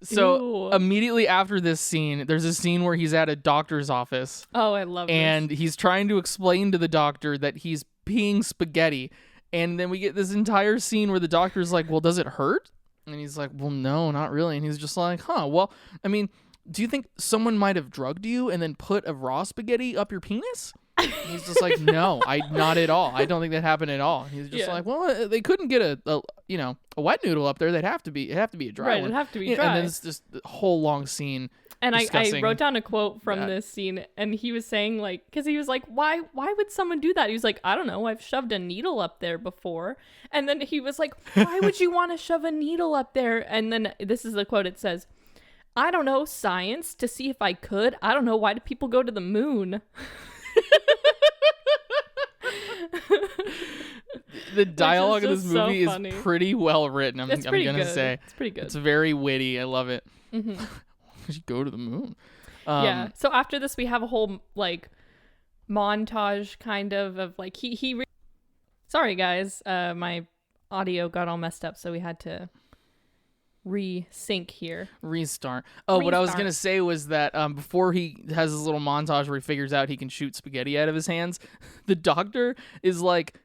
So Ew. immediately after this scene, there's a scene where he's at a doctor's office. Oh, I love and this. he's trying to explain to the doctor that he's peeing spaghetti. And then we get this entire scene where the doctor's like, well, does it hurt? And he's like, well, no, not really. And he's just like, well, I mean, do you think someone might have drugged you and then put a raw spaghetti up your penis? And he's just like, no, not at all. I don't think that happened at all. And he's just like, well, they couldn't get a wet noodle up there. It'd have to be a dry one. It'd have to be dry. And then it's just a whole long scene. And I wrote down a quote from this scene, and he was saying, like, because he was like, why would someone do that? He was like, I don't know, I've shoved a needle up there before. And then he was like, why would you want to shove a needle up there? And then this is the quote. It says, I don't know, science, to see if I could. I don't know, why do people go to the moon? The dialogue in this movie is pretty well written. I'm gonna say it's pretty good. It's very witty. I love it. Mm-hmm. We should go to the moon. Yeah. So after this, we have a whole like montage kind of like sorry guys, my audio got all messed up, so we had to re-sync here. Restart. What I was gonna say was that before he has this little montage where he figures out he can shoot spaghetti out of his hands, the doctor is like,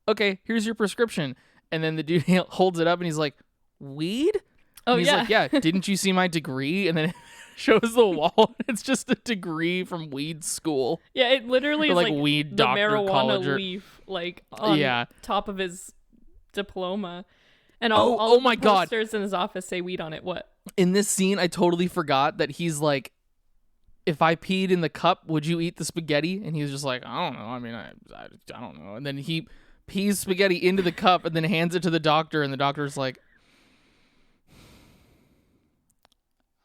okay, here's your prescription. And then the dude holds it up and he's like, weed? And he's like, yeah, didn't you see my degree? And then it shows the wall. It's just a degree from weed school. Yeah, it literally is like weed the doctor marijuana college leaf like on top of his diploma. And all oh my the posters in his office say weed on it. What? In this scene, I totally forgot that he's like, if I peed in the cup, would you eat the spaghetti? And he was just like, I don't know. I mean, I don't know. And then he pees spaghetti into the cup and then hands it to the doctor. And the doctor's like,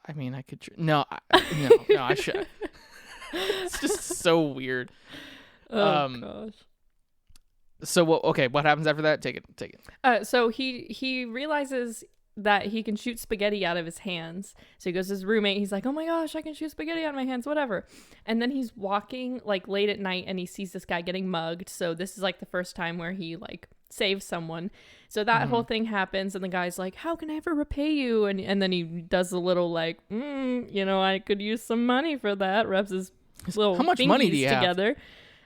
I mean, I could... No, I should... It's just so weird. Gosh. So, what happens after that? Take it. So he realizes that he can shoot spaghetti out of his hands. So he goes to his roommate. He's like, oh my gosh, I can shoot spaghetti out of my hands, whatever. And then he's walking like late at night and he sees this guy getting mugged. So this is like the first time where he like saves someone. So that whole thing happens and the guy's like, how can I ever repay you? And then he does a little like, I could use some money for that. Rubs his little how much money do you together. Have?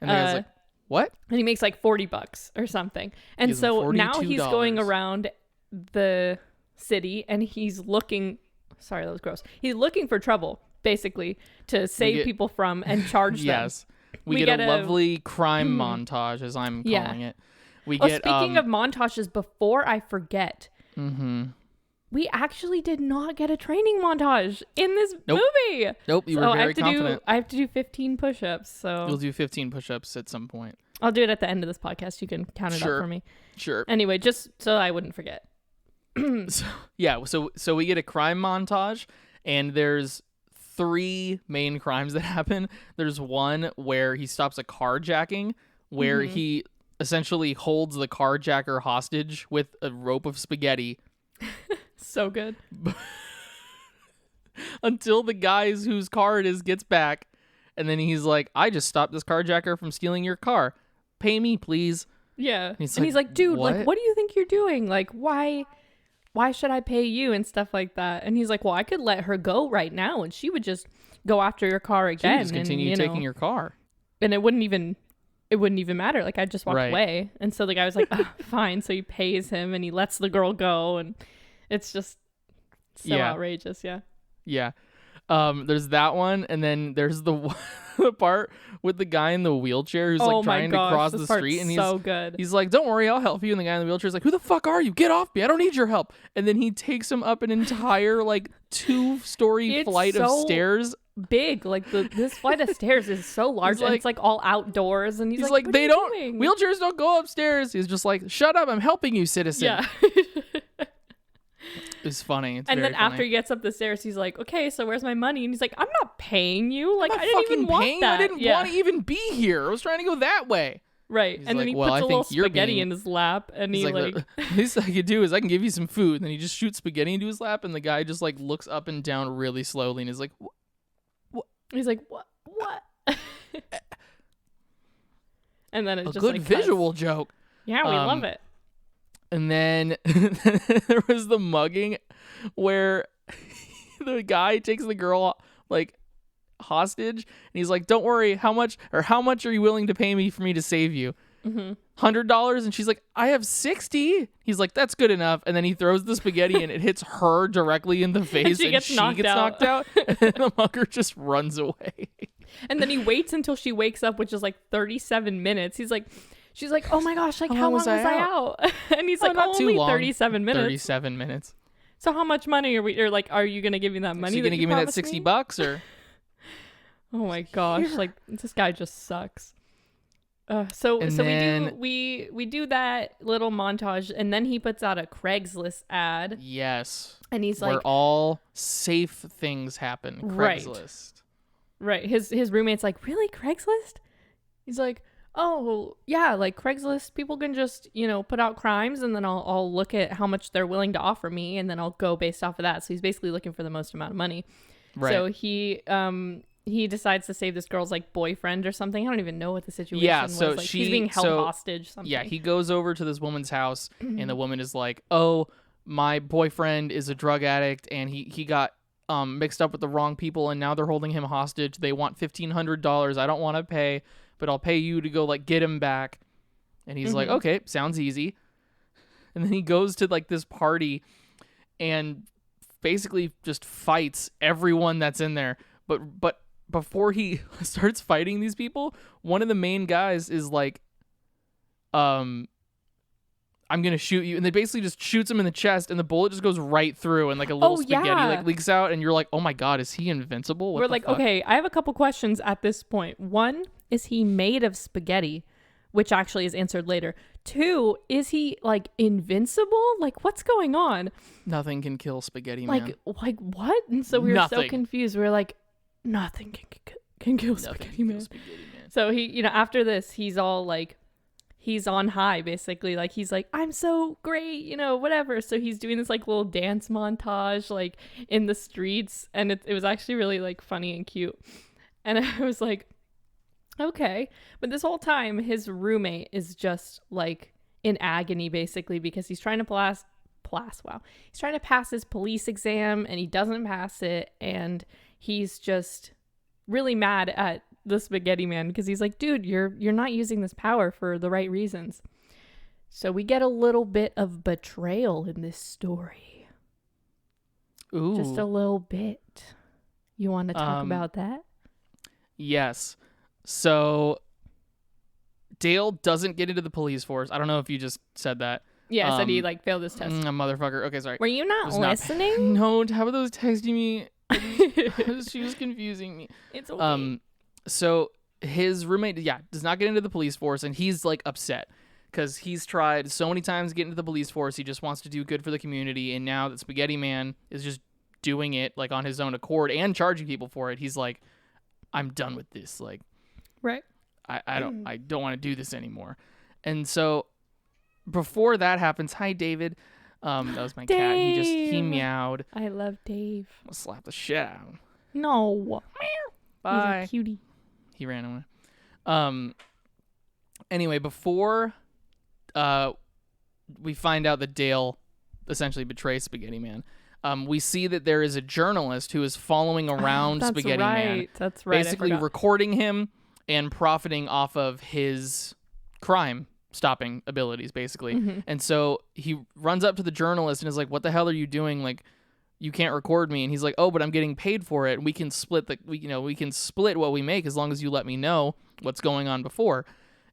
And the guy's like, what? And he makes like $40 or something. And so now he's going around the city and he's looking, sorry, that was gross. He's looking for trouble, basically, to save people from and charge them. Yes. We get a lovely crime montage, as I'm calling it. Speaking of montages, before I forget, we actually did not get a training montage in this movie. Nope, you were very confident. I have to do 15 push-ups. So you'll do 15 push-ups at some point. I'll do it at the end of this podcast. You can count it up for me. Sure. Anyway, just so I wouldn't forget. So we get a crime montage, and there's 3 main crimes that happen. There's one where he stops a carjacking, where he essentially holds the carjacker hostage with a rope of spaghetti. So good. Until the guys whose car it is gets back, and then he's like, I just stopped this carjacker from stealing your car. Pay me, please. Yeah. And he's like, dude, what? Like, what do you think you're doing? Like, why should I pay you and stuff like that? And he's like, well, I could let her go right now and she would just go after your car again. She would just continue taking your car. And it wouldn't even matter. Like, I just walked away. And so the guy was like, oh, fine. So he pays him and he lets the girl go. And it's just so outrageous. Yeah. Yeah. There's that one. And then there's the part with the guy in the wheelchair who's like trying to cross the street. And so good. He's like, don't worry, I'll help you. And the guy in the wheelchair is like, who the fuck are you? Get off me. I don't need your help. And then he takes him up an entire like 2-story flight of stairs. Big, like this flight of stairs is so large, and it's like all outdoors, and he's like they don't doing? Wheelchairs don't go upstairs. He's just like, shut up, I'm helping you, citizen. Yeah. It's funny. And then after he gets up the stairs, he's like, okay, so where's my money? And he's like, I'm not paying you. Like, I didn't even want that. I didn't want to even be here. I was trying to go that way. Right. And then he puts a little spaghetti in his lap, and he's like the least I could do is I can give you some food. And then he just shoots spaghetti into his lap, and the guy just like looks up and down really slowly and is like, what? He's like, what? And then it's just a good visual joke. Yeah, we love it. And then there was the mugging where the guy takes the girl like hostage, and he's like, don't worry, how much are you willing to pay me for me to save you? $100, and she's like, I have 60. He's like, that's good enough. And then he throws the spaghetti and it hits her directly in the face, and she gets knocked out. And the mugger just runs away. And then he waits until she wakes up, which is like 37 minutes. She's like, oh my gosh, like how long was I out? And he's like, not too only long. 37 minutes. 37 minutes. So how much money are you gonna give me that money? So you gonna give me that $60 or? Oh my gosh, like this guy just sucks. So we do that little montage, and then he puts out a Craigslist ad. Yes. And he's where like, all safe things happen. Craigslist. Right. His roommate's like, really, Craigslist? He's like, oh yeah, like Craigslist, people can just, put out crimes, and then I'll look at how much they're willing to offer me, and then I'll go based off of that. So he's basically looking for the most amount of money. Right. So he decides to save this girl's like boyfriend or something. I don't even know what the situation was. Like, he's being held hostage. Something. Yeah, he goes over to this woman's house, and the woman is like, "Oh, my boyfriend is a drug addict, and he got mixed up with the wrong people, and now they're holding him hostage. They want $1,500. I don't want to pay, but I'll pay you to go like get him back." And he's like, "Okay, sounds easy." And then he goes to like this party, and basically just fights everyone that's in there. But before he starts fighting these people, one of the main guys is like, I'm gonna shoot you, and they basically just shoots him in the chest, and the bullet just goes right through, and like a little spaghetti like leaks out, and you're like, oh my god, is he invincible? We're like, okay, I have a couple questions at this point. One, is he made of spaghetti? Which actually is answered later. Two, is he like invincible? Like, what's going on? Nothing can kill Spaghetti Man. Like what? And so we were so confused. We were like, nothing can kill Spaghetti Man. So he, after this, he's all like, he's on high, basically. Like, he's like, I'm so great, whatever. So he's doing this like little dance montage, like in the streets. And it was actually really like funny and cute. And I was like, okay. But this whole time, his roommate is just like in agony, basically, because he's trying to he's trying to pass his police exam, and he doesn't pass it. And he's just really mad at the Spaghetti Man because he's like, dude, you're not using this power for the right reasons. So we get a little bit of betrayal in this story. Ooh. Just a little bit. You want to talk about that? Yes. So Dale doesn't get into the police force. I don't know if you just said that. Yeah, I said he like failed his test. Motherfucker. Okay, sorry. Were you not listening? No, Tabitha was texting me. She was confusing me. It's okay. So his roommate, does not get into the police force, and he's like upset because he's tried so many times to get into the police force. He just wants to do good for the community, and now that Spaghetti Man is just doing it like on his own accord and charging people for it, he's like, I'm done with this. Like, right. I don't want to do this anymore. And so before that happens, hi David. That was my cat. He meowed. I love Dave. I'll slap the shit out of him. No. Bye. He's a cutie. He ran away. Anyway, before we find out that Dale essentially betrays Spaghetti Man, we see that there is a journalist who is following around Spaghetti Man. That's right. Basically recording him and profiting off of his crime stopping abilities, basically. And so he runs up to the journalist and is like, what the hell are you doing? Like, you can't record me. And he's like, oh, but I'm getting paid for it, and we can split we can split what we make as long as you let me know what's going on before.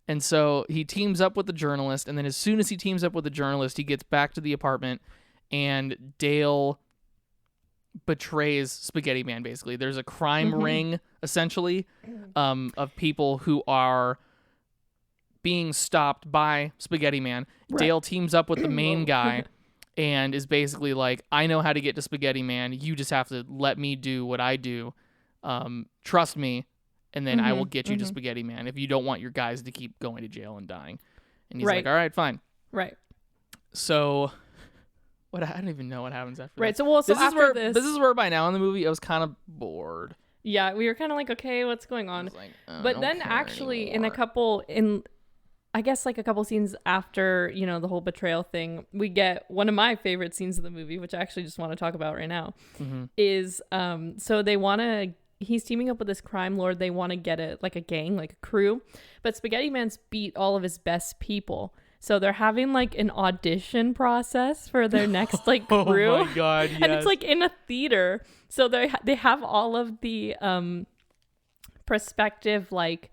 And so he teams up with the journalist, and then as soon as he teams up with the journalist, he gets back to the apartment, and Dale betrays Spaghetti Man, basically. There's a crime ring, essentially, of people who are being stopped by Spaghetti Man. Right. Dale teams up with the main guy and is basically like, I know how to get to Spaghetti Man. You just have to let me do what I do. Trust me, and then I will get you to Spaghetti Man if you don't want your guys to keep going to jail and dying. And he's like, all right, fine. Right. So I don't even know what happens after that. So after this... This is where by now in the movie I was kind of bored. Yeah, we were kind of like, okay, what's going on? Like, but then actually I guess like a couple scenes after, the whole betrayal thing, we get one of my favorite scenes of the movie, which I actually just want to talk about right now, is so they want to he's teaming up with this crime lord. They want to get it like a gang, like a crew, but Spaghetti Man's beat all of his best people. So they're having like an audition process for their next like crew. Oh my god, yes. And it's like in a theater. So they have all of the prospective like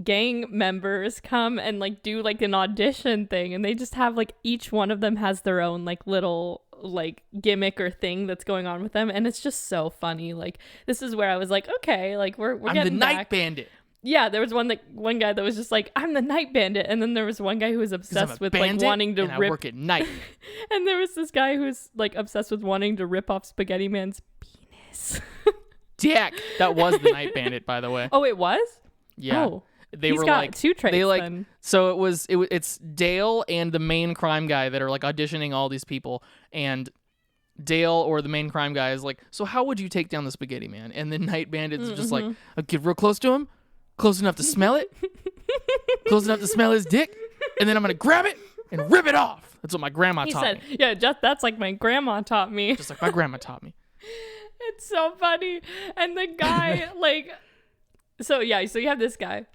gang members come and like do like an audition thing, and they just have like each one of them has their own like little like gimmick or thing that's going on with them, and it's just so funny. Like this is where I was like, okay, like we're I'm getting the back. night bandit. Yeah, there was one guy that was just like, I'm the night bandit, and then there was one guy who was obsessed with like wanting to and rip. I work at night. And there was this guy who's like obsessed with wanting to rip off Spaghetti Man's penis. Dick. That was the night bandit, by the way. Oh, it was? Yeah. Oh. They He's were got like two traits they like then. so it's Dale and the main crime guy that are like auditioning all these people, and Dale or the main crime guy is like, so how would you take down the Spaghetti Man? And the night bandit's just like, I'll get real close to him, close enough to smell it, close enough to smell his dick, and then I'm gonna grab it and rip it off. That's what my grandma taught me. Yeah, that's like my grandma taught me. Just like my grandma taught me. It's so funny. And the guy like so you have this guy.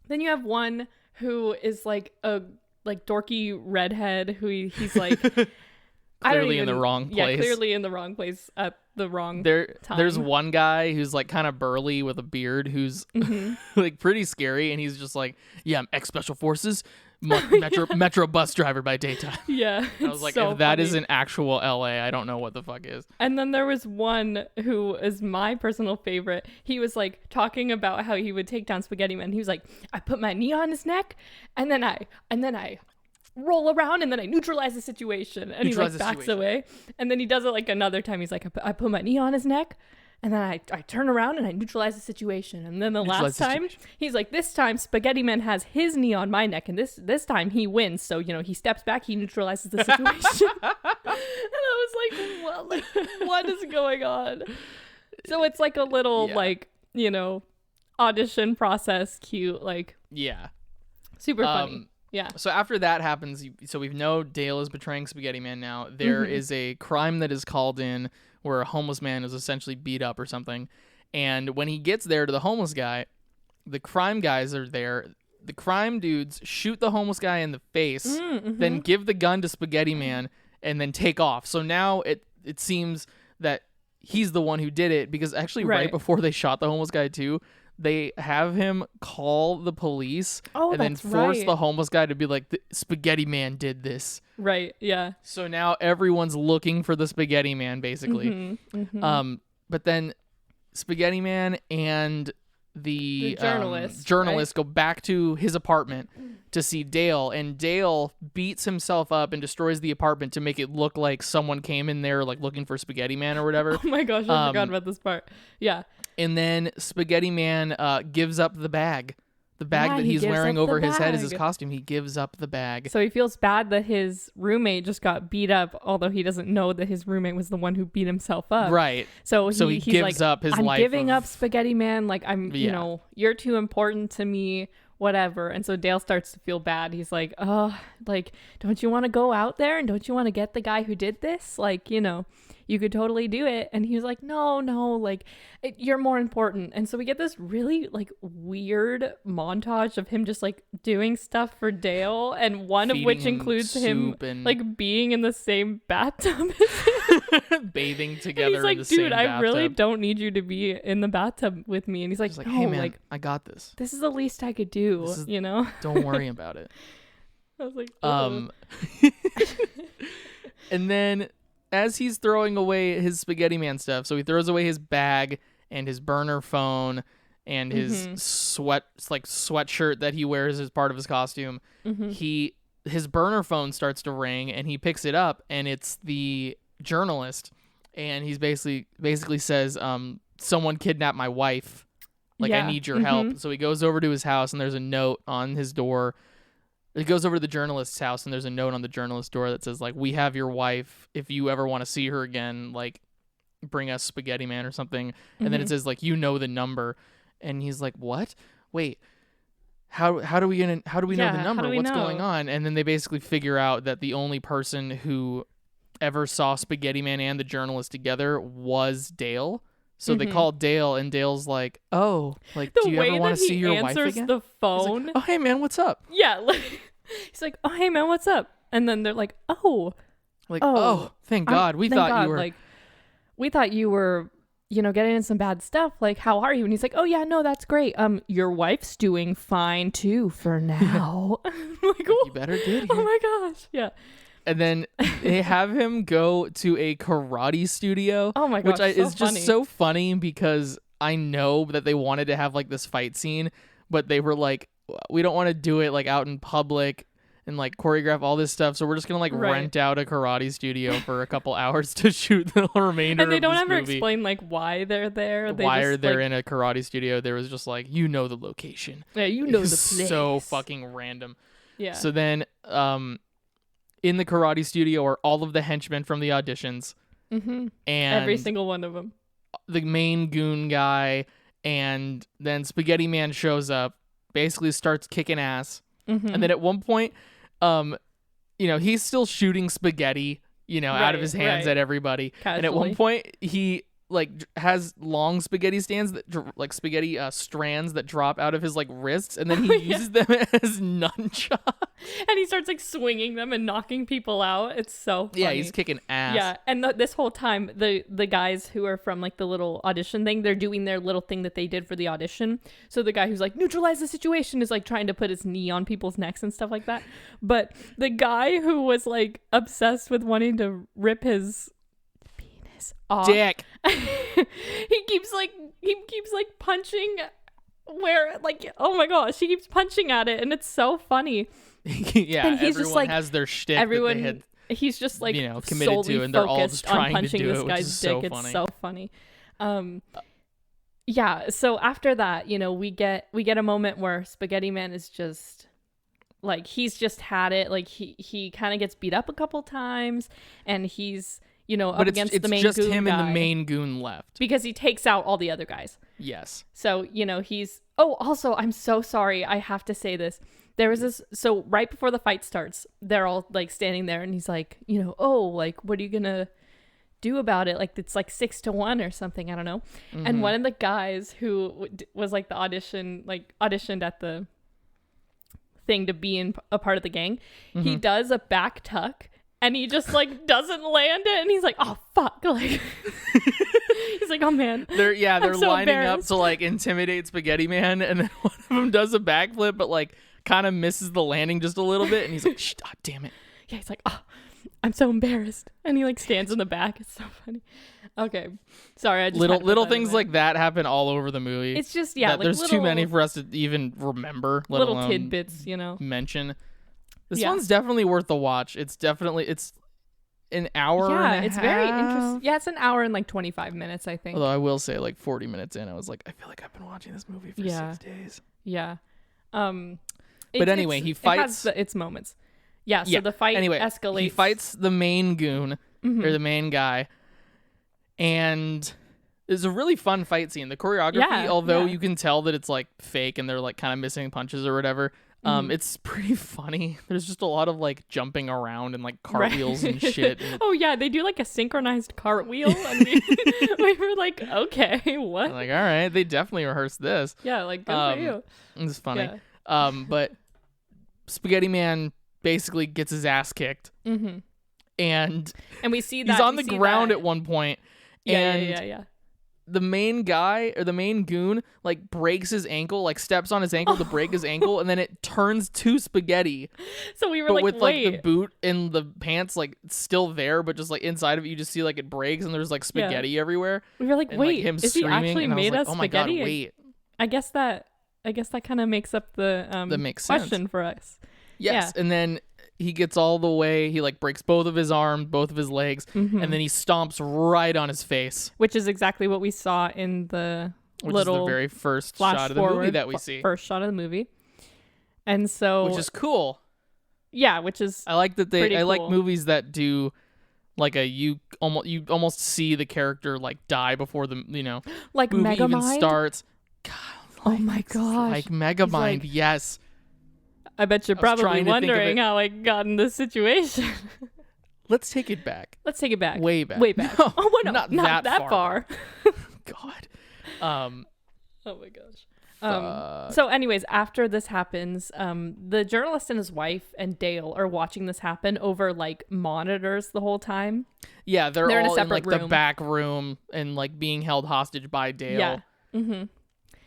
Then you have one who is like a like dorky redhead who he's like Clearly in the wrong place. Yeah, clearly in the wrong place at the wrong time. There's one guy who's like kind of burly with a beard who's like pretty scary, and he's just like, yeah, I'm ex-special forces, metro bus driver by daytime. Yeah. I was like, so if that funny. isn't actual LA, I don't know what the fuck is. And then there was one who is my personal favorite. He was like talking about how he would take down Spaghetti Man. He was like, I put my knee on his neck, and then I roll around, and then I neutralize the situation. And he like backs away, and then he does it like another time. He's like, I put my knee on his neck, and then I turn around and I neutralize the situation. And then the last time he's like, this time Spaghetti Man has his knee on my neck, and this time he wins. So he steps back, he neutralizes the situation. And I was like, what is going on? So it's like a little like audition process, cute, like super funny. Yeah. So after that happens, so we know Dale is betraying Spaghetti Man now. There is a crime that is called in where a homeless man is essentially beat up or something. And when he gets there to the homeless guy, the crime guys are there. The crime dudes shoot the homeless guy in the face, then give the gun to Spaghetti Man, and then take off. So now it seems that he's the one who did it, because actually right before they shot the homeless guy too, they have him call the police and then force the homeless guy to be like, the Spaghetti Man did this. Right, yeah. So now everyone's looking for the Spaghetti Man, basically. But then Spaghetti Man and the journalist go back to his apartment to see Dale, and Dale beats himself up and destroys the apartment to make it look like someone came in there like looking for Spaghetti Man or whatever. Oh my gosh, I forgot about this part. Yeah. And then Spaghetti Man gives up the bag. The bag that he's wearing over his head is his costume. He gives up the bag. So he feels bad that his roommate just got beat up, although he doesn't know that his roommate was the one who beat himself up. Right. So he gives like, up his I'm life. I'm giving up Spaghetti Man. Like, you're too important to me, whatever. And so Dale starts to feel bad. He's like, oh, like, don't you want to go out there and don't you want to get the guy who did this? Like, you could totally do it. And he was like, no, like, you're more important. And so we get this really like weird montage of him just like doing stuff for Dale, and one of which includes him like being in the same bathtub as him. Bathing together. He's like, in the same dude, I bathtub. really don't need you to be in the bathtub with me. And he's like, no, hey man, like, I got this. This is the least I could do, Don't worry about it. I was like, and then as he's throwing away his Spaghetti Man stuff, so he throws away his bag and his burner phone and his sweatshirt that he wears as part of his costume. His burner phone starts to ring, and he picks it up, and it's the journalist, and he's basically says, someone kidnapped my wife, like, I need your help. So he goes over to his house, and there's a note on his door. He goes over to the journalist's house, and there's a note on the journalist's door that says, like, we have your wife. If you ever want to see her again, like, bring us Spaghetti Man or something. And then it says, like, the number. And he's like, what? Wait, how do we know the number? What's going on? And then they basically figure out that the only person who ever saw Spaghetti Man and the journalist together was Dale. So they call Dale, and Dale's like, "Oh, like, do you ever want to see your wife again?" The phone. Like, "Oh, hey man, what's up?" Yeah, like, he's like, "Oh, hey man, what's up?" And then they're like, "Oh, like, oh, thank God, we thought you were like, we thought you were, getting in some bad stuff. Like, how are you?" And he's like, "Oh yeah, no, that's great. Your wife's doing fine too for now." I'm like, you better get here. Oh my gosh, yeah. And then they have him go to a karate studio. Oh my gosh, is just so funny because I know that they wanted to have like this fight scene, but they were like, we don't want to do it like out in public and like choreograph all this stuff, so we're just gonna like rent out a karate studio for a couple hours to shoot the remainder. And they don't ever movie. Explain like why they're there. Why are they like, in a karate studio? There was just like, the location. Yeah, the place. So fucking random. Yeah. So then, in the karate studio are all of the henchmen from the auditions, and every single one of them. The main goon guy, and then Spaghettiman shows up, basically starts kicking ass, and then at one point, he's still shooting spaghetti, out of his hands at everybody, Casually. And at one point he like has long spaghetti stands that spaghetti strands that drop out of his like wrists, and then he uses them as nunchucks. And he starts like swinging them and knocking people out. It's so funny. Yeah, he's kicking ass. Yeah, and this whole time, the guys who are from like the little audition thing, they're doing their little thing that they did for the audition. So the guy who's like, neutralize the situation, is like trying to put his knee on people's necks and stuff like that. But the guy who was like obsessed with wanting to rip his penis off, dick, he keeps like punching where, like, oh my gosh, he keeps punching at it, and it's so funny. Yeah, and he's everyone just like, has their shtick. Everyone, he's just like, committed to, and they're all just trying on punching to do this it, guy's dick. It's so funny. Yeah. So after that, we get a moment where Spaghettiman is just like, he's just had it. Like he kind of gets beat up a couple times, and he's up against the main goon guy. It's just him and the main goon left because he takes out all the other guys. Yes. So he's. Oh, also, I'm so sorry. I have to say this. There was this, so right before the fight starts, they're all like standing there, and he's like, oh, like, what are you gonna do about it? Like, it's like 6-1 or something, I don't know. And one of the guys who was like auditioned at the thing to be in a part of the gang, he does a back tuck, and he just like doesn't land it, and he's like, oh fuck, like he's like, oh man, they're so lining up to like intimidate Spaghettiman, and then one of them does a backflip, but like kind of misses the landing just a little bit, and he's like, shh, oh, damn it. Yeah, he's like, oh, I'm so embarrassed, and he like stands in the back. It's so funny. Okay, sorry, I just little things like that happen all over the movie. It's just like there's too many for us to even remember, let little alone tidbits, mention. This one's definitely worth the watch. It's an hour. Yeah, and a it's half. very interesting. Yeah, it's an hour and like 25 minutes, I think. Although I will say, like 40 minutes in, I was like, I feel like I've been watching this movie for 6 days. Yeah. But anyway, he fights. It has its moments. Yeah. So the fight escalates. He fights the main goon or the main guy, and it's a really fun fight scene. The choreography, although you can tell that it's like fake and they're like kind of missing punches or whatever. It's pretty funny. There's just a lot of like jumping around and like cartwheels and shit. Oh yeah, they do like a synchronized cartwheel, and we were like, okay, what? Like, all right, they definitely rehearsed this. Yeah, like good for you. It's funny. Yeah. But Spaghettiman basically gets his ass kicked, and we see that he's on the ground at one point. Yeah. The main guy or the main goon like breaks his ankle, like steps on his ankle to break his ankle, and then it turns to spaghetti. So we were like, with wait. like the boot and the pants like still there, but just like inside of it, you just see like it breaks and there's like spaghetti everywhere. We were like, and, wait, like, him is he actually and made I was us like, oh my spaghetti? God, wait. I guess that kind of makes up the that makes question sense. for us. Yes, and then he gets all the way. He like breaks both of his arms, both of his legs, and then he stomps right on his face, which is exactly what we saw in the is the very first shot of the movie that we see. First shot of the movie, and so which is cool. Yeah, which is I like that I like movies that do like you almost see the character like die before the like movie even Megamind starts. God, oh my gosh, like Megamind, like, yes. I bet you're probably wondering how I got in this situation. Let's take it back. Let's take it back. Way back. Way back. No, oh, well, no, not that far. God. Oh my gosh. So anyways, after this happens, the journalist and his wife and Dale are watching this happen over like monitors the whole time. Yeah, they're in a all in separate like the room. back room and like being held hostage by Dale. Yeah. Mm-hmm.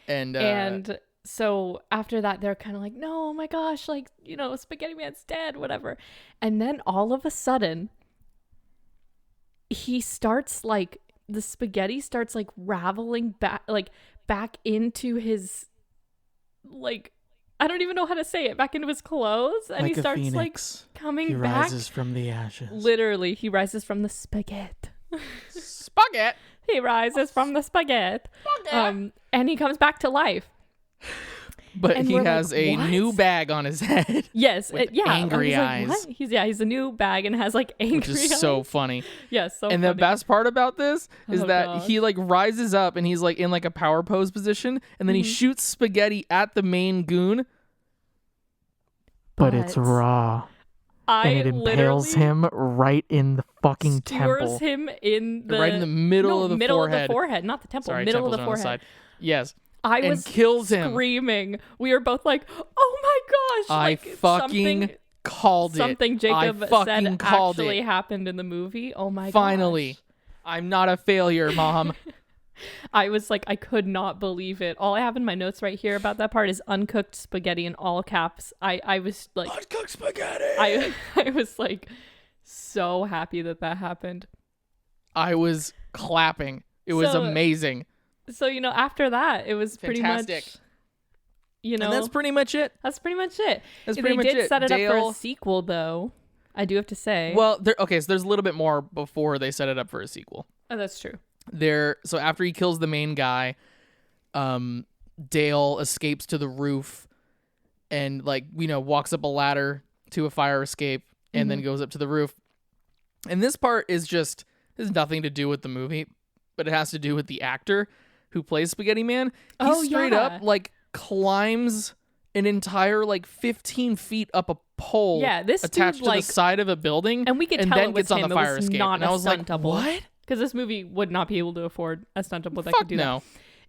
And so after that, they're kind of like, no, oh my gosh, like, you know, Spaghetti Man's dead, whatever. And then all of a sudden, he starts like, the spaghetti starts like raveling back into his, like, I don't even know how to say it, back into his clothes. And like he starts phoenix, like coming he back. rises from the ashes. Literally, he rises from the spaghetti. Spaghetti. He rises from the spaghetti. And he comes back to life. But And he we're has like, a "What?" new bag on his head. Yes, With yeah. angry I was like, eyes. what? He's a new bag and has like angry Which is eyes. so funny. Yes, so And funny. the best part about this is Oh, that gosh. he like rises up and he's like in like a power pose position, and then he shoots spaghetti at the main goon. But it's raw. And it impales him right in the fucking temple. him in the Right in the middle of the forehead. Not the temple, Sorry, middle of temple's the on forehead. side. Yes. I and was kills him. screaming. We were both like, "Oh my gosh!" I Like fucking called it. something Jacob I fucking said called actually it. happened in the movie. Oh my Finally. gosh. I'm not a failure, Mom. I was like, I could not believe it. All I have in my notes right here about that part is uncooked spaghetti in all caps. I was like, Uncooked spaghetti. I was like so happy that happened. I was clapping. It was amazing. So, you know, after that, it was pretty Fantastic. much, you know. And that's pretty much it. That's pretty much it. That's They pretty much did it. set it up for Dale- a sequel, though. I do have to say. Well, so there's a little bit more before they set it up for a sequel. Oh, that's true. So after he kills the main guy, Dale escapes to the roof and like, you know, walks up a ladder to a fire escape and then goes up to the roof. And this part has nothing to do with the movie, but it has to do with the actor who plays Spaghetti Man. He straight up like climbs an entire like 15 feet up a pole this attached dude, to like, the side of a building, and we could and tell then it was gets on him. the It fire was escape. not And a I was like, stunt double. what? Because this movie would not be able to afford a stunt double that Fuck could do no. that.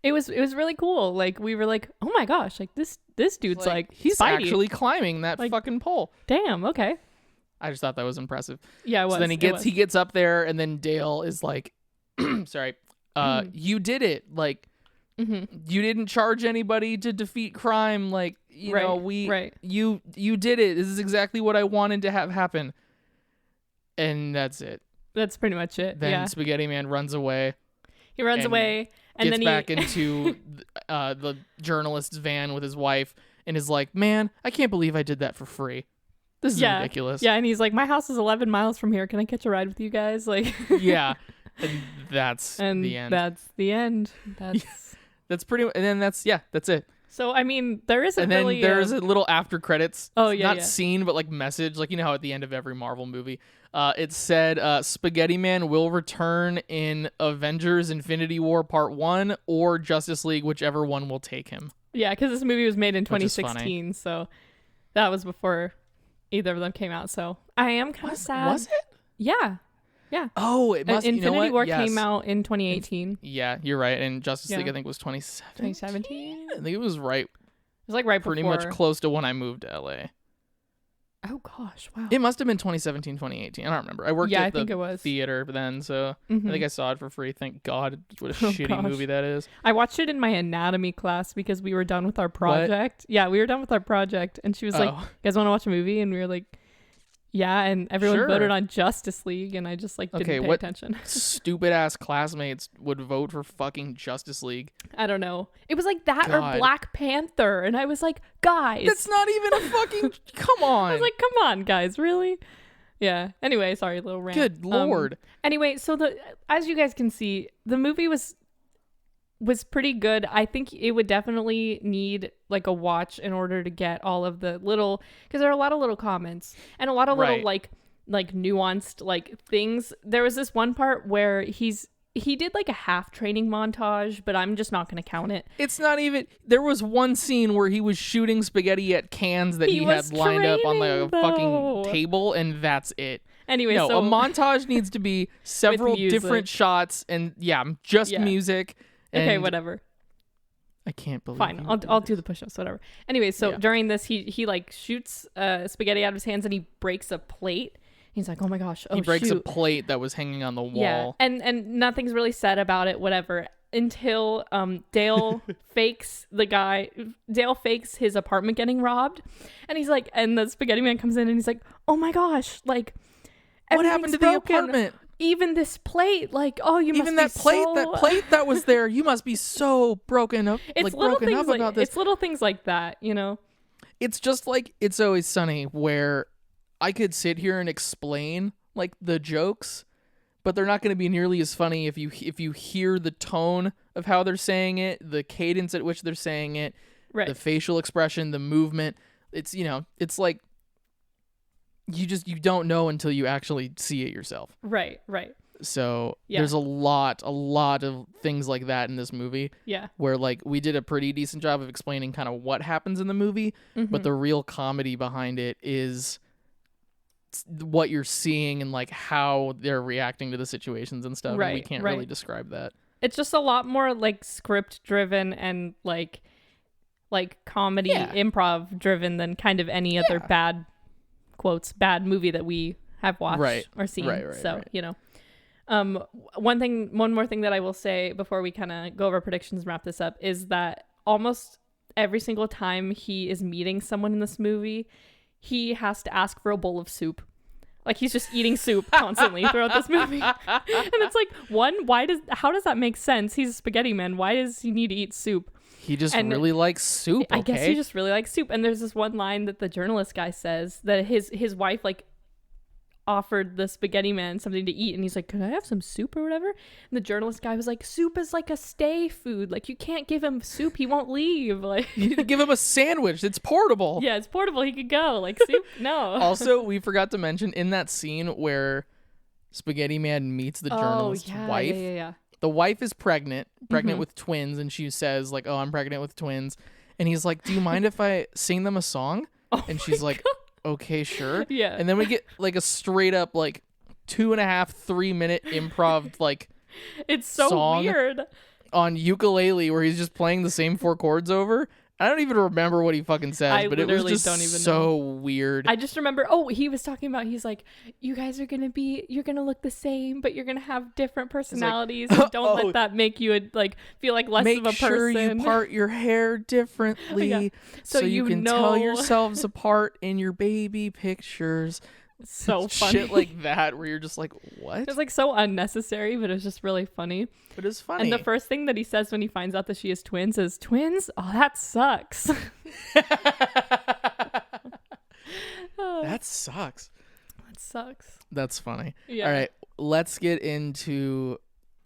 It was really cool. Like, we were like, oh my gosh, like this dude's like he's Spidey. actually climbing that Like, fucking pole. Damn, okay. I just thought that was impressive. Yeah, it was. So then he it was. gets up there, and then Dale is like, sorry, you did it. Like, you didn't charge anybody to defeat crime. Like, you know, you did it. This is exactly what I wanted to have happen. And that's it. That's pretty much it. Then Spaghetti Man runs away. He runs away and gets then back into the journalist's van with his wife and is like, man, I can't believe I did that for free. This is ridiculous. Yeah, and he's like, my house is 11 miles from here. Can I catch a ride with you guys? Like, yeah. And that's the end. That's the end. That's pretty much, and then that's it. So, I mean, there isn't and then really there's a little after credits. Not scene, but like message. Like, you know how at the end of every Marvel movie, it said Spaghetti Man will return in Avengers Infinity War Part 1 or Justice League, whichever one will take him. Yeah, because this movie was made in Which is 2016, so that was before either of them came out. So I am kind of sad. Was it? Yeah. Yeah. Oh, it must. Infinity you know what? War Yes. came out in 2018. Yeah, you're right. And Justice League, Yeah. I think, was 2017. 2017? I think it was right. It was like right Pretty before. much close to when I moved to LA. Oh gosh, wow. It must have been 2017, 2018. I don't remember. I worked Yeah, at I think it the was. theater then, so Mhm. I think I saw it for free. Thank God. What a Oh, shitty gosh. movie that is. I watched it in my anatomy class because we were done with our project. Yeah, we were done with our project, and she was like, "You guys want to watch a movie?" And we were like, "Yeah." And everyone Sure. voted on Justice League, and I just like didn't pay what attention. stupid ass classmates would vote for fucking Justice League? I don't know. It was like that God. or Black Panther, and I was like, "Guys, That's not even a fucking. Come on. I was like, "Come on, guys, really?" Yeah. Anyway, sorry, little rant. Good Lord. Anyway, so as you guys can see, the movie was pretty good. I think it would definitely need like a watch in order to get all of the little, because there are a lot of little comments and a lot of little Right. like nuanced like things. There was this one part where he did like a half training montage, but I'm just not going to count it. It's not even. There was one scene where he was shooting spaghetti at cans that He he was had lined up on training, the fucking though. table, and that's it. Anyway, No, so a montage needs to be several music. different shots and just Yeah. music Okay, And whatever. I can't believe. Fine, I'll do the push-ups, whatever. Anyway, so during this, he like shoots spaghetti out of his hands and he breaks a plate. He's like, oh my gosh, he breaks shoot. a plate that was hanging on the wall. Yeah, and nothing's really said about it, whatever. Until Dale fakes his apartment getting robbed, and he's like, and the spaghetti man comes in and he's like, oh my gosh, like, what happened to the apartment? Even this plate, like, oh, you must even be that plate, so... that plate that was there. You must be so broken up, it's broken up about this. It's little things like that, you know. It's just like It's Always Sunny, where I could sit here and explain like the jokes, but they're not going to be nearly as funny if you hear the tone of how they're saying it, the cadence at which they're saying it, right. the facial expression, the movement. It's, you know, it's like you don't know until you actually see it yourself. Right. So there's a lot of things like that in this movie. Yeah. Where like we did a pretty decent job of explaining kind of what happens in the movie, but the real comedy behind it is what you're seeing and like how they're reacting to the situations and stuff. Right, and we can't really describe that. It's just a lot more like script driven and like comedy improv driven than kind of any other bad movie that we have watched or seen. Right, you know. One more thing that I will say before we kind of go over predictions and wrap this up is that almost every single time he is meeting someone in this movie, he has to ask for a bowl of soup. Like he's just eating soup constantly throughout this movie. And it's like, how does that make sense? He's a spaghetti man. Why does he need to eat soup? He just really likes soup. Okay? I guess he just really likes soup. And there's this one line that the journalist guy says that his wife like offered the spaghetti man something to eat, and he's like, could I have some soup or whatever? And the journalist guy was like, soup is like a stay food, like you can't give him soup, he won't leave. Like you need to give him a sandwich, it's portable. Yeah, it's portable, he could go. Like soup, no. Also, we forgot to mention in that scene where Spaghetti Man meets the journalist's wife, the wife is pregnant with twins, and she says like, oh, I'm pregnant with twins, and he's like, do you mind if I sing them a song? And she's like, okay, sure. Yeah. And then we get like a straight up like 2.5-3 minute improv like it's so song weird on ukulele where he's just playing the same 4 chords over. I don't even remember what he fucking says, but it was just so weird. I just remember, he was talking about, he's like, you guys are you're gonna look the same, but you're gonna have different personalities. Like, and don't let that make you feel like less of a person. Make sure you part your hair differently so you can tell yourselves apart in your baby pictures. So funny. Shit like that where you're just like, what? It's like so unnecessary, but it's just really funny. But it's funny. And the first thing that he says when he finds out that she is twins is, twins? Oh, that sucks. That sucks. That sucks. That's funny. Yeah. All right, let's get into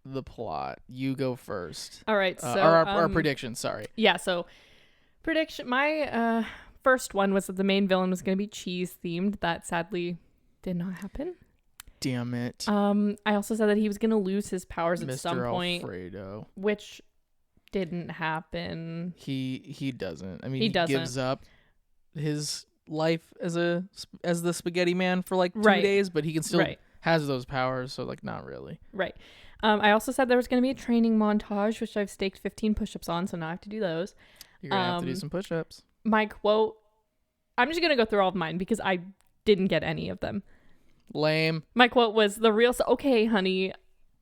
the plot. You go first. All right. So our prediction. Sorry. Yeah. So prediction. My first one was that the main villain was going to be cheese themed. That sadly did not happen. Damn it. I also said that he was going to lose his powers at Mr. some point, Alfredo. which didn't happen. He doesn't. I mean, he doesn't. gives up his life as the spaghetti man for like 2 Right. days, but he can still Right. has those powers, so like not really. Right. I also said there was going to be a training montage, which I've staked 15 push-ups on, so now I have to do those. You're gonna have to do some push-ups. My quote, I'm just going to go through all of mine because I didn't get any of them. Lame. My quote was, okay, honey,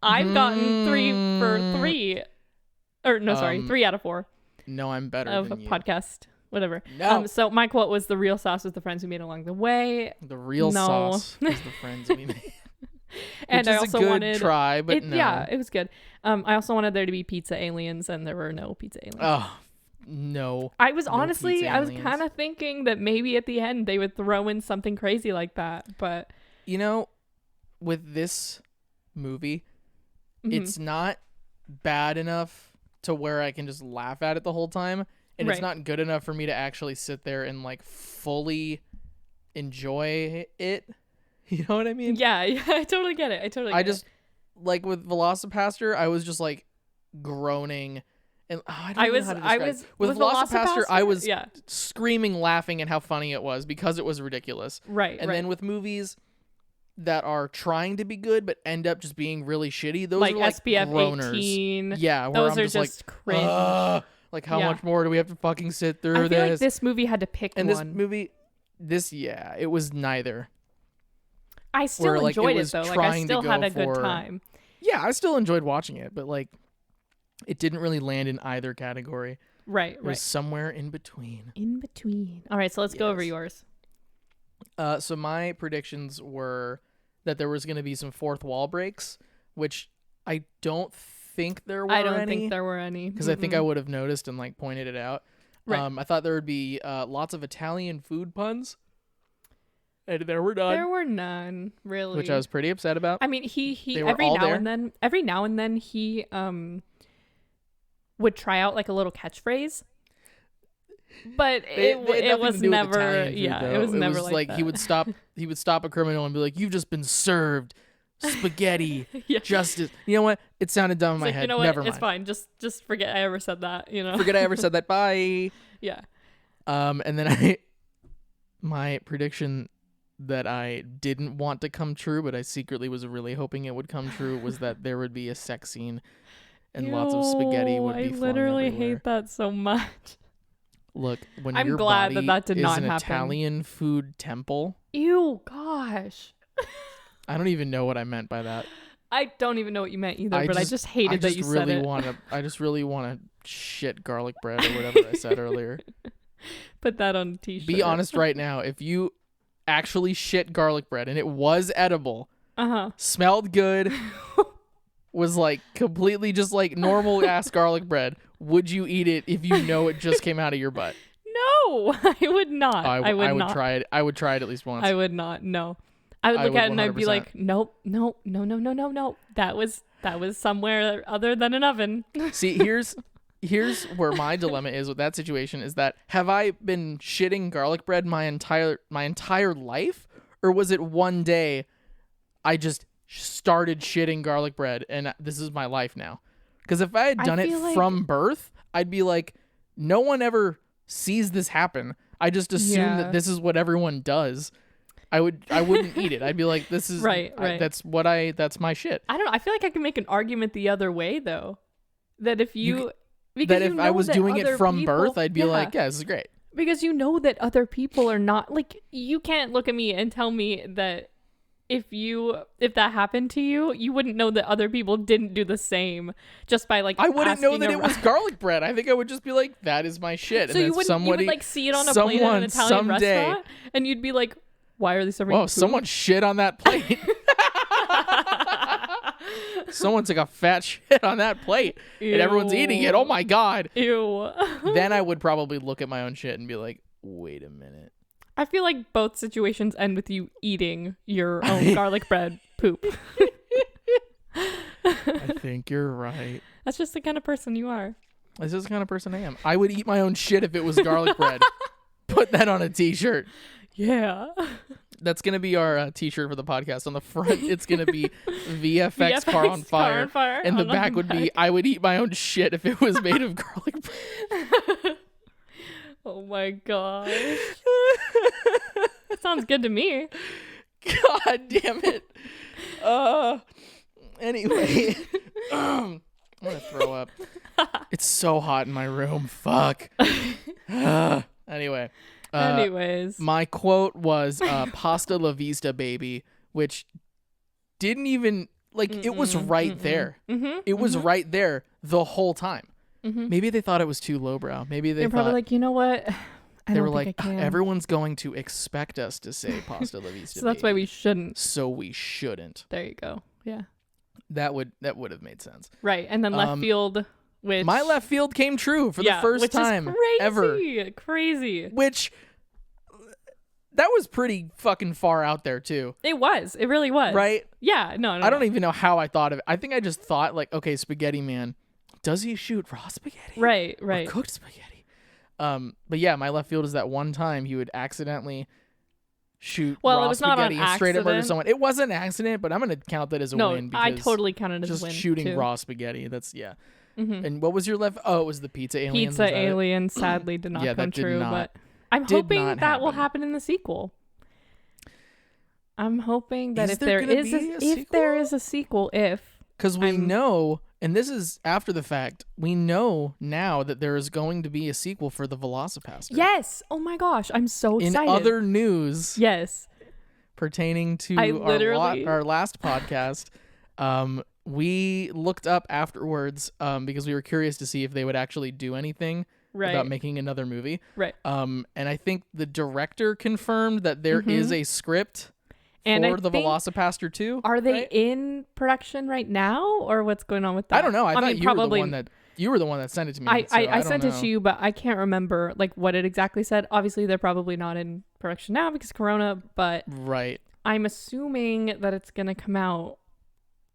I've gotten 3 for 3. Or no, sorry, 3 out of 4 No, I'm better of than you. podcast, whatever. No. So my quote was, the real sauce was the friends we made along the way. The real sauce is the friends we made. And Which I is also a good wanted try, but no. Yeah, it was good. I also wanted there to be pizza aliens, and there were no pizza aliens. Oh, no. I was No honestly, pizza I was aliens. kind of thinking that maybe at the end they would throw in something crazy like that, but You know, with this movie, it's not bad enough to where I can just laugh at it the whole time, and it's not good enough for me to actually sit there and like fully enjoy it. You know what I mean? yeah, I totally get it. I just like with Velocipaster, I was just like groaning, and I don't know how to describe it. With Velocipaster, I was screaming, laughing at how funny it was because it was ridiculous. Right. And then with movies, that are trying to be good but end up just being really shitty. Those like are like SPF groaners. 18. Yeah, where Those I'm are just like, cringe. like how Yeah. much more do we have to fucking sit through I feel this? like this movie had to pick and one. this movie, it was neither. I still where, like, enjoyed it it was though. Like I trying to still had go a good for- time. Yeah, I still enjoyed watching it, but like, it didn't really land in either category. Right, It was right. somewhere in between. In between. All right, so let's go over Yes. yours. So my predictions were that there was going to be some fourth wall breaks, which I don't think there were I don't any. think there were any. Because I think I would have noticed and like pointed it out. Right. I thought there would be lots of Italian food puns, and there were none, There were none, really. which I was pretty upset about. I mean, he They were every all now there. and then he would try out like a little catchphrase. But They had it nothing was to do with never Italian food, yeah, though. it was never like that. he would stop a criminal and be like, "You've just been served spaghetti Yeah. justice." You know what? It sounded dumb in It's my like, head. you know what? Never It's mind. fine. Just forget I ever said that, you know. Forget I ever said that. Bye. Yeah. And then my prediction that I didn't want to come true, but I secretly was really hoping it would come true, was that there would be a sex scene and lots of spaghetti would be I flung literally everywhere. hate that so much. Look, when I'm your glad body that did is not an happen. Italian food temple, Ew, gosh. I don't even know what I meant by that. I don't even know what you meant either, but I just hated that you said it. I just really want to shit garlic bread or whatever I said earlier. Put that on a t-shirt. Be honest right now. If you actually shit garlic bread and it was edible, Uh-huh. smelled good, was like completely just like normal ass garlic bread, would you eat it if you know it just came out of your butt? No, I would not. I would not. Try it. I would try it at least once. I would not. No. I would I look would at it and I'd be 100%. like, nope, no. That was somewhere other than an oven. See, here's where my dilemma is with that situation, is that have I been shitting garlic bread my entire life, or was it one day I just started shitting garlic bread and this is my life now? Because if I had done it feel like- from birth, I'd be like, no one ever sees this happen. I just assume Yeah. that this is what everyone does. I wouldn't eat it. I'd be like, this is Right. that's my shit. I don't know. I feel like I can make an argument the other way though. That if You because That you if I know was that doing it other from people- birth, I'd be Yeah. like, yeah, this is great. Because you know that other people are not like, you can't look at me and tell me that if that happened to you, you wouldn't know that other people didn't do the same just by like I wouldn't know asking that it was around. garlic bread. I think I would just be like, that is my shit. So and you then wouldn't you would like see it on a plate at an Italian someday, restaurant and you'd be like, why are they serving whoa, food? someone shit on that plate. Someone took a fat shit on that plate and everyone's eating it. Oh my God. Ew. Then I would probably look at my own shit and be like, wait a minute. I feel like both situations end with you eating your own garlic bread poop. I think you're right. That's just the kind of person you are. This is the kind of person I am. I would eat my own shit if it was garlic bread. Put that on a t-shirt. Yeah. That's going to be our t-shirt for the podcast. On the front, it's going to be VFX Car on Fire. And the on back would be, I would eat my own shit if it was made of garlic bread. Oh my gosh. That sounds good to me. God damn it. Anyway. I'm going to throw up. It's so hot in my room. Fuck. Anyway. Anyways. My quote was pasta la vista, baby, which didn't even, like, it was right there. It was right there the whole time. Maybe they thought it was too lowbrow. Maybe they They're thought, probably like, you know what? they were like, I can. everyone's going to expect us to say pasta la vista, So that's why baby, we shouldn't. so we shouldn't. There you go. Yeah. That would have made sense. Right. And then left field, which My left field came true for the first which time is crazy. ever. Crazy. Which, that was pretty fucking far out there too. It was. It really was. Right? Yeah. No. I don't even know how I thought of it. I think I just thought like, okay, Spaghettiman, does he shoot raw spaghetti? Right. Or Right. cooked spaghetti? But yeah, my left field is that one time he would accidentally shoot Well, raw it was not on spaghetti and straight up murder accident. someone. It was an accident, but I'm gonna count that as a No, win because I totally counted as just a win. shooting too. raw spaghetti. That's yeah. Mhm. And what was your left? Oh, it was the pizza aliens. Pizza was that it? Alien sadly did not Yeah, that come did true, not- but I'm did hoping not that will happen. happen in the sequel. I'm hoping that Is if there there gonna is be a if there is a sequel, because we I'm- know, and this is after the fact, we know now that there is going to be a sequel for the Velocipaster. yes, oh my gosh, I'm so In excited. other news yes, pertaining to I our literally- our last podcast, we looked up afterwards because we were curious to see if they would actually do anything about right, making another movie. right. And I think the director confirmed that there is a script And I for the think- Velocipaster 2. Are they right? in production right now, or what's going on with that? I don't know. I thought mean, you probably. were the one that sent it to me. I so I don't sent know. it to you, but I can't remember like what it exactly said. Obviously, they're probably not in production now because Corona, but Right. I'm assuming that it's gonna come out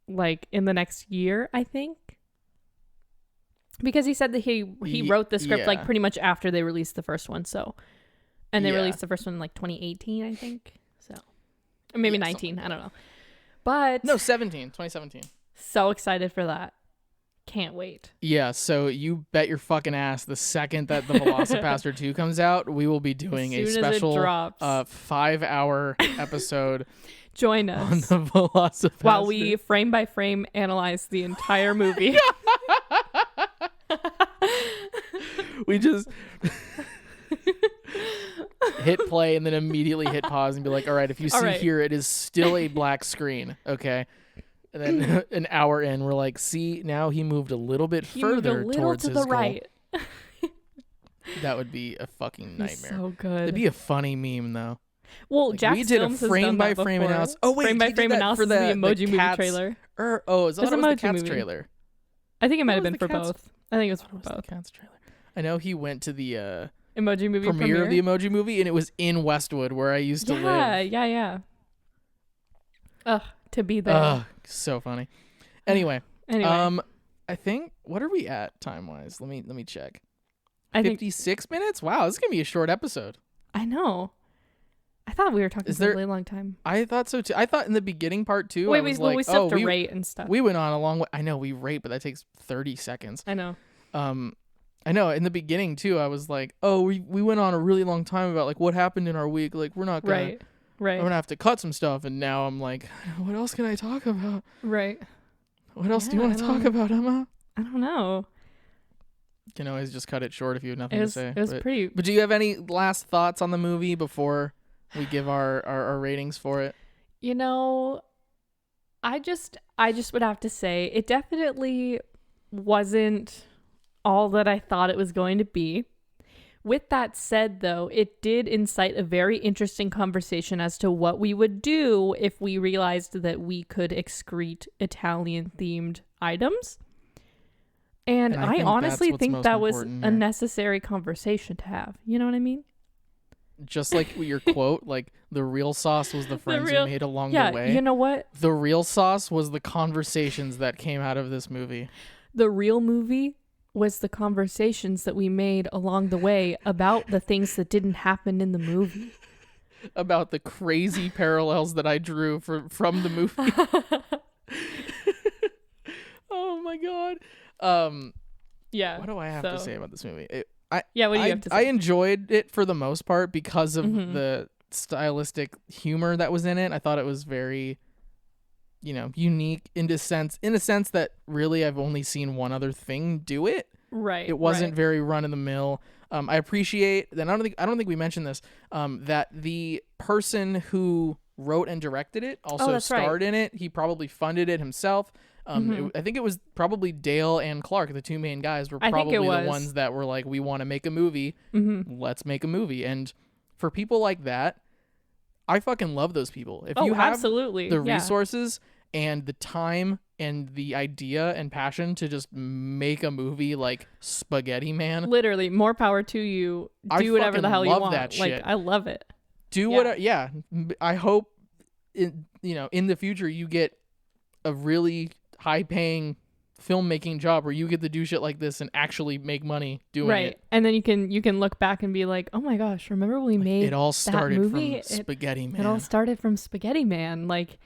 like in the next year, I think. Because he said that he wrote the script like yeah. pretty much after they released the first one, so and they Yeah. released the first one in like 2018, I think. So or maybe Yeah, 19, I don't know. But No, 2017. so excited for that. Can't wait. Yeah, so you bet your fucking ass the second that the Velocipaster 2 comes out, we will be doing a As soon as it special drops. 5-hour episode Join on us the Velocipaster. while we frame by frame analyze the entire movie. We just hit play and then immediately hit pause and be like, all right, if you All see right. here, it is still a black screen. Okay. And then an hour in, we're like, see, now he moved a little bit He moved further a little towards to his the goal. right. That would be a fucking He's nightmare. so good. It'd be a funny meme, though. Well, Like, Jack we did a Films has frame done by that frame before. analysis. Oh, wait, frame he by did frame that analysis for of the Emoji Movie Cats- trailer. Oh, is that It was it was the Emoji Cats Movie. trailer? I think it might have was been the for Cats- both. I think it was What for was the both. Cats trailer? I know he went to the Emoji Movie premiere of the Emoji Movie, and it was in Westwood, where I used to live. Yeah. Ugh, to be there. Ugh, so funny. Anyway, Anyway, I think, what are we at time wise? Let me check. I think 56 minutes. Wow, this is gonna be a short episode. I know. I thought we were talking Is for a there- really long time. I thought so too. I thought in the beginning part too. Wait, I was we like, still oh, have to rate and stuff. we went on a long way. I know we rate, but that takes 30 seconds. I know. I know in the beginning too. I was like, oh, we went on a really long time about like what happened in our week. Like we're not gonna. Right. I'm gonna have to cut some stuff, and now I'm like, what else can I talk about? Right. What else do you Yeah, want to I talk don't- about, Emma? I don't know. You can always just cut it short if you have nothing It to was say. it was but, pretty. but do you have any last thoughts on the movie before we give our ratings for it? You know, I just would have to say it definitely wasn't all that I thought it was going to be. With that said, though, it did incite a very interesting conversation as to what we would do if we realized that we could excrete Italian-themed items. And And I I think honestly that's what's think most that was important a here. necessary conversation to have. You know what I mean? Just like your quote, like the real sauce was the friends real- you made along Yeah, the way. you know what? The real sauce was the conversations that came out of this movie. The real movie was the conversations that we made along the way about the things that didn't happen in the movie. About the crazy parallels that I drew from the movie. Oh my god. Yeah. What do I have to say about this movie? Yeah, what do you have to say? I enjoyed it for the most part because of Mhm. the stylistic humor that was in it. I thought it was very, unique in a sense that really I've only seen one other thing do it. Right. It wasn't right. very run of the mill. I appreciate that. I don't think we mentioned this. That the person who wrote and directed it also that's right. starred in it. He probably funded it himself. I think it was probably Dale and Clark, the two main guys, were I think probably it the was. ones that were like, we want to make a movie. Mm-hmm. Let's make a movie. And for people like that, I fucking love those people. If Oh, you have absolutely. the yeah. resources and the time and the idea and passion to just make a movie like Spaghettiman, Literally, more power to you. I Do whatever the fucking hell you love want. that Like, shit. I love it. do Yeah. what I hope in the future you get a really high paying filmmaking job where you get to do shit like this and actually make money doing Right. it. And then you can look back and be like, oh my gosh, remember when we made It all started from movie? Spaghettiman. It all started from Spaghettiman. Like,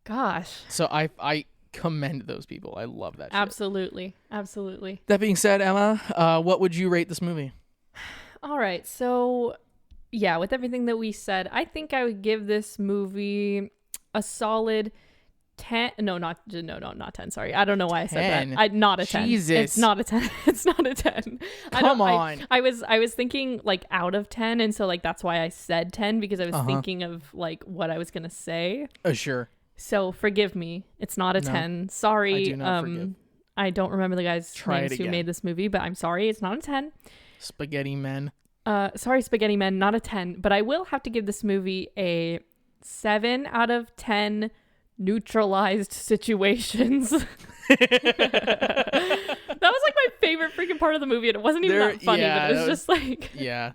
gosh. So I commend those people. I love that shit. Absolutely. Absolutely. That being said, Emma, what would you rate this movie? All right. So yeah, with everything that we said, I think I would give this movie a solid 10. No, not 10. Sorry. I don't know why I said that. Not a 10. Jesus. It's not a 10. It's not a 10. Come on. I was thinking like out of 10, and so like that's why I said 10, because I was thinking of like what I was going to say. Sure. So forgive me. It's not a 10. Sorry. I do not forgive. I don't remember the guys' names who made this movie, but I'm sorry. It's not a 10. Spaghettiman. Sorry, Spaghettiman, not a 10. But I will have to give this movie a 7 out of 10 neutralized situations. That was like my favorite freaking part of the movie, and it wasn't even that funny, but it was just like... Yeah.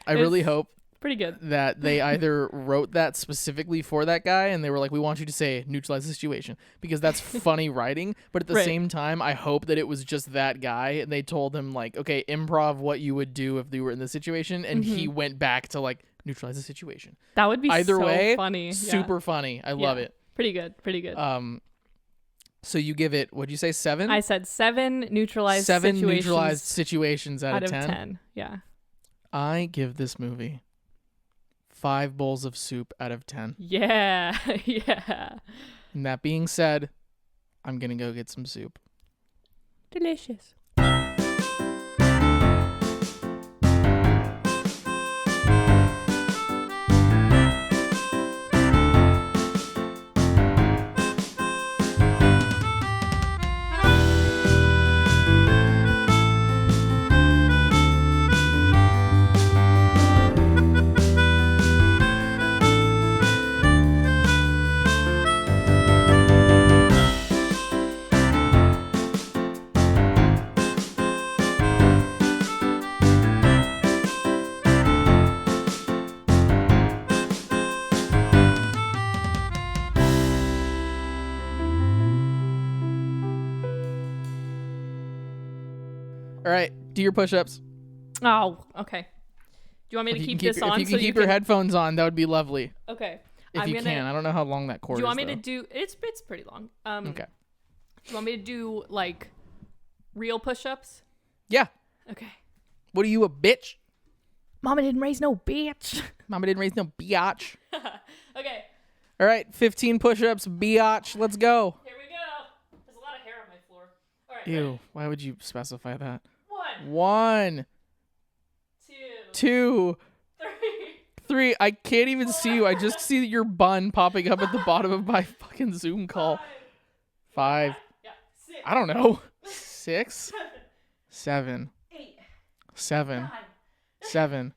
I really hope pretty good that they either wrote that specifically for that guy and they were like, we want you to say neutralize the situation, because that's funny writing, but at the same time I hope that it was just that guy and they told him like, okay, improv what you would do if you were in this situation, and he went back to like neutralize the situation. That would be either so way funny. Super funny. I love it. Pretty good. So you give it, what'd you say, 7? I said 7 neutralized situations out of 10. Yeah. I give this movie 5 bowls of soup out of 10. Yeah. Yeah. And that being said, I'm going to go get some soup. Delicious. All right, do your push-ups. Oh, okay. Do you want me to keep this on? If you can keep your headphones on, that would be lovely. Okay. If you can. I don't know how long that cord is. Do you want me to do... It's pretty long. Okay. Do you want me to do, like, real push-ups? Yeah. Okay. What are you, a bitch? Mama didn't raise no bitch. Mama didn't raise no biatch. Okay. All right, 15 push-ups, biatch. Let's go. Here we go. There's a lot of hair on my floor. All right. Ew. Ready? Why would you specify that? 1. 1. 2. 3. I can't even see you. I just see your bun popping up at the bottom of my fucking Zoom call. 5. Yeah. 6. I don't know. 6. 7. 8. 7. 9. 7.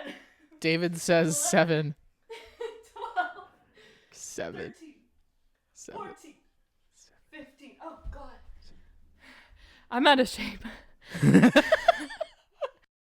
10. David says 7. 12. 7. 13. 7. 14. 15. Oh, God. I'm out of shape.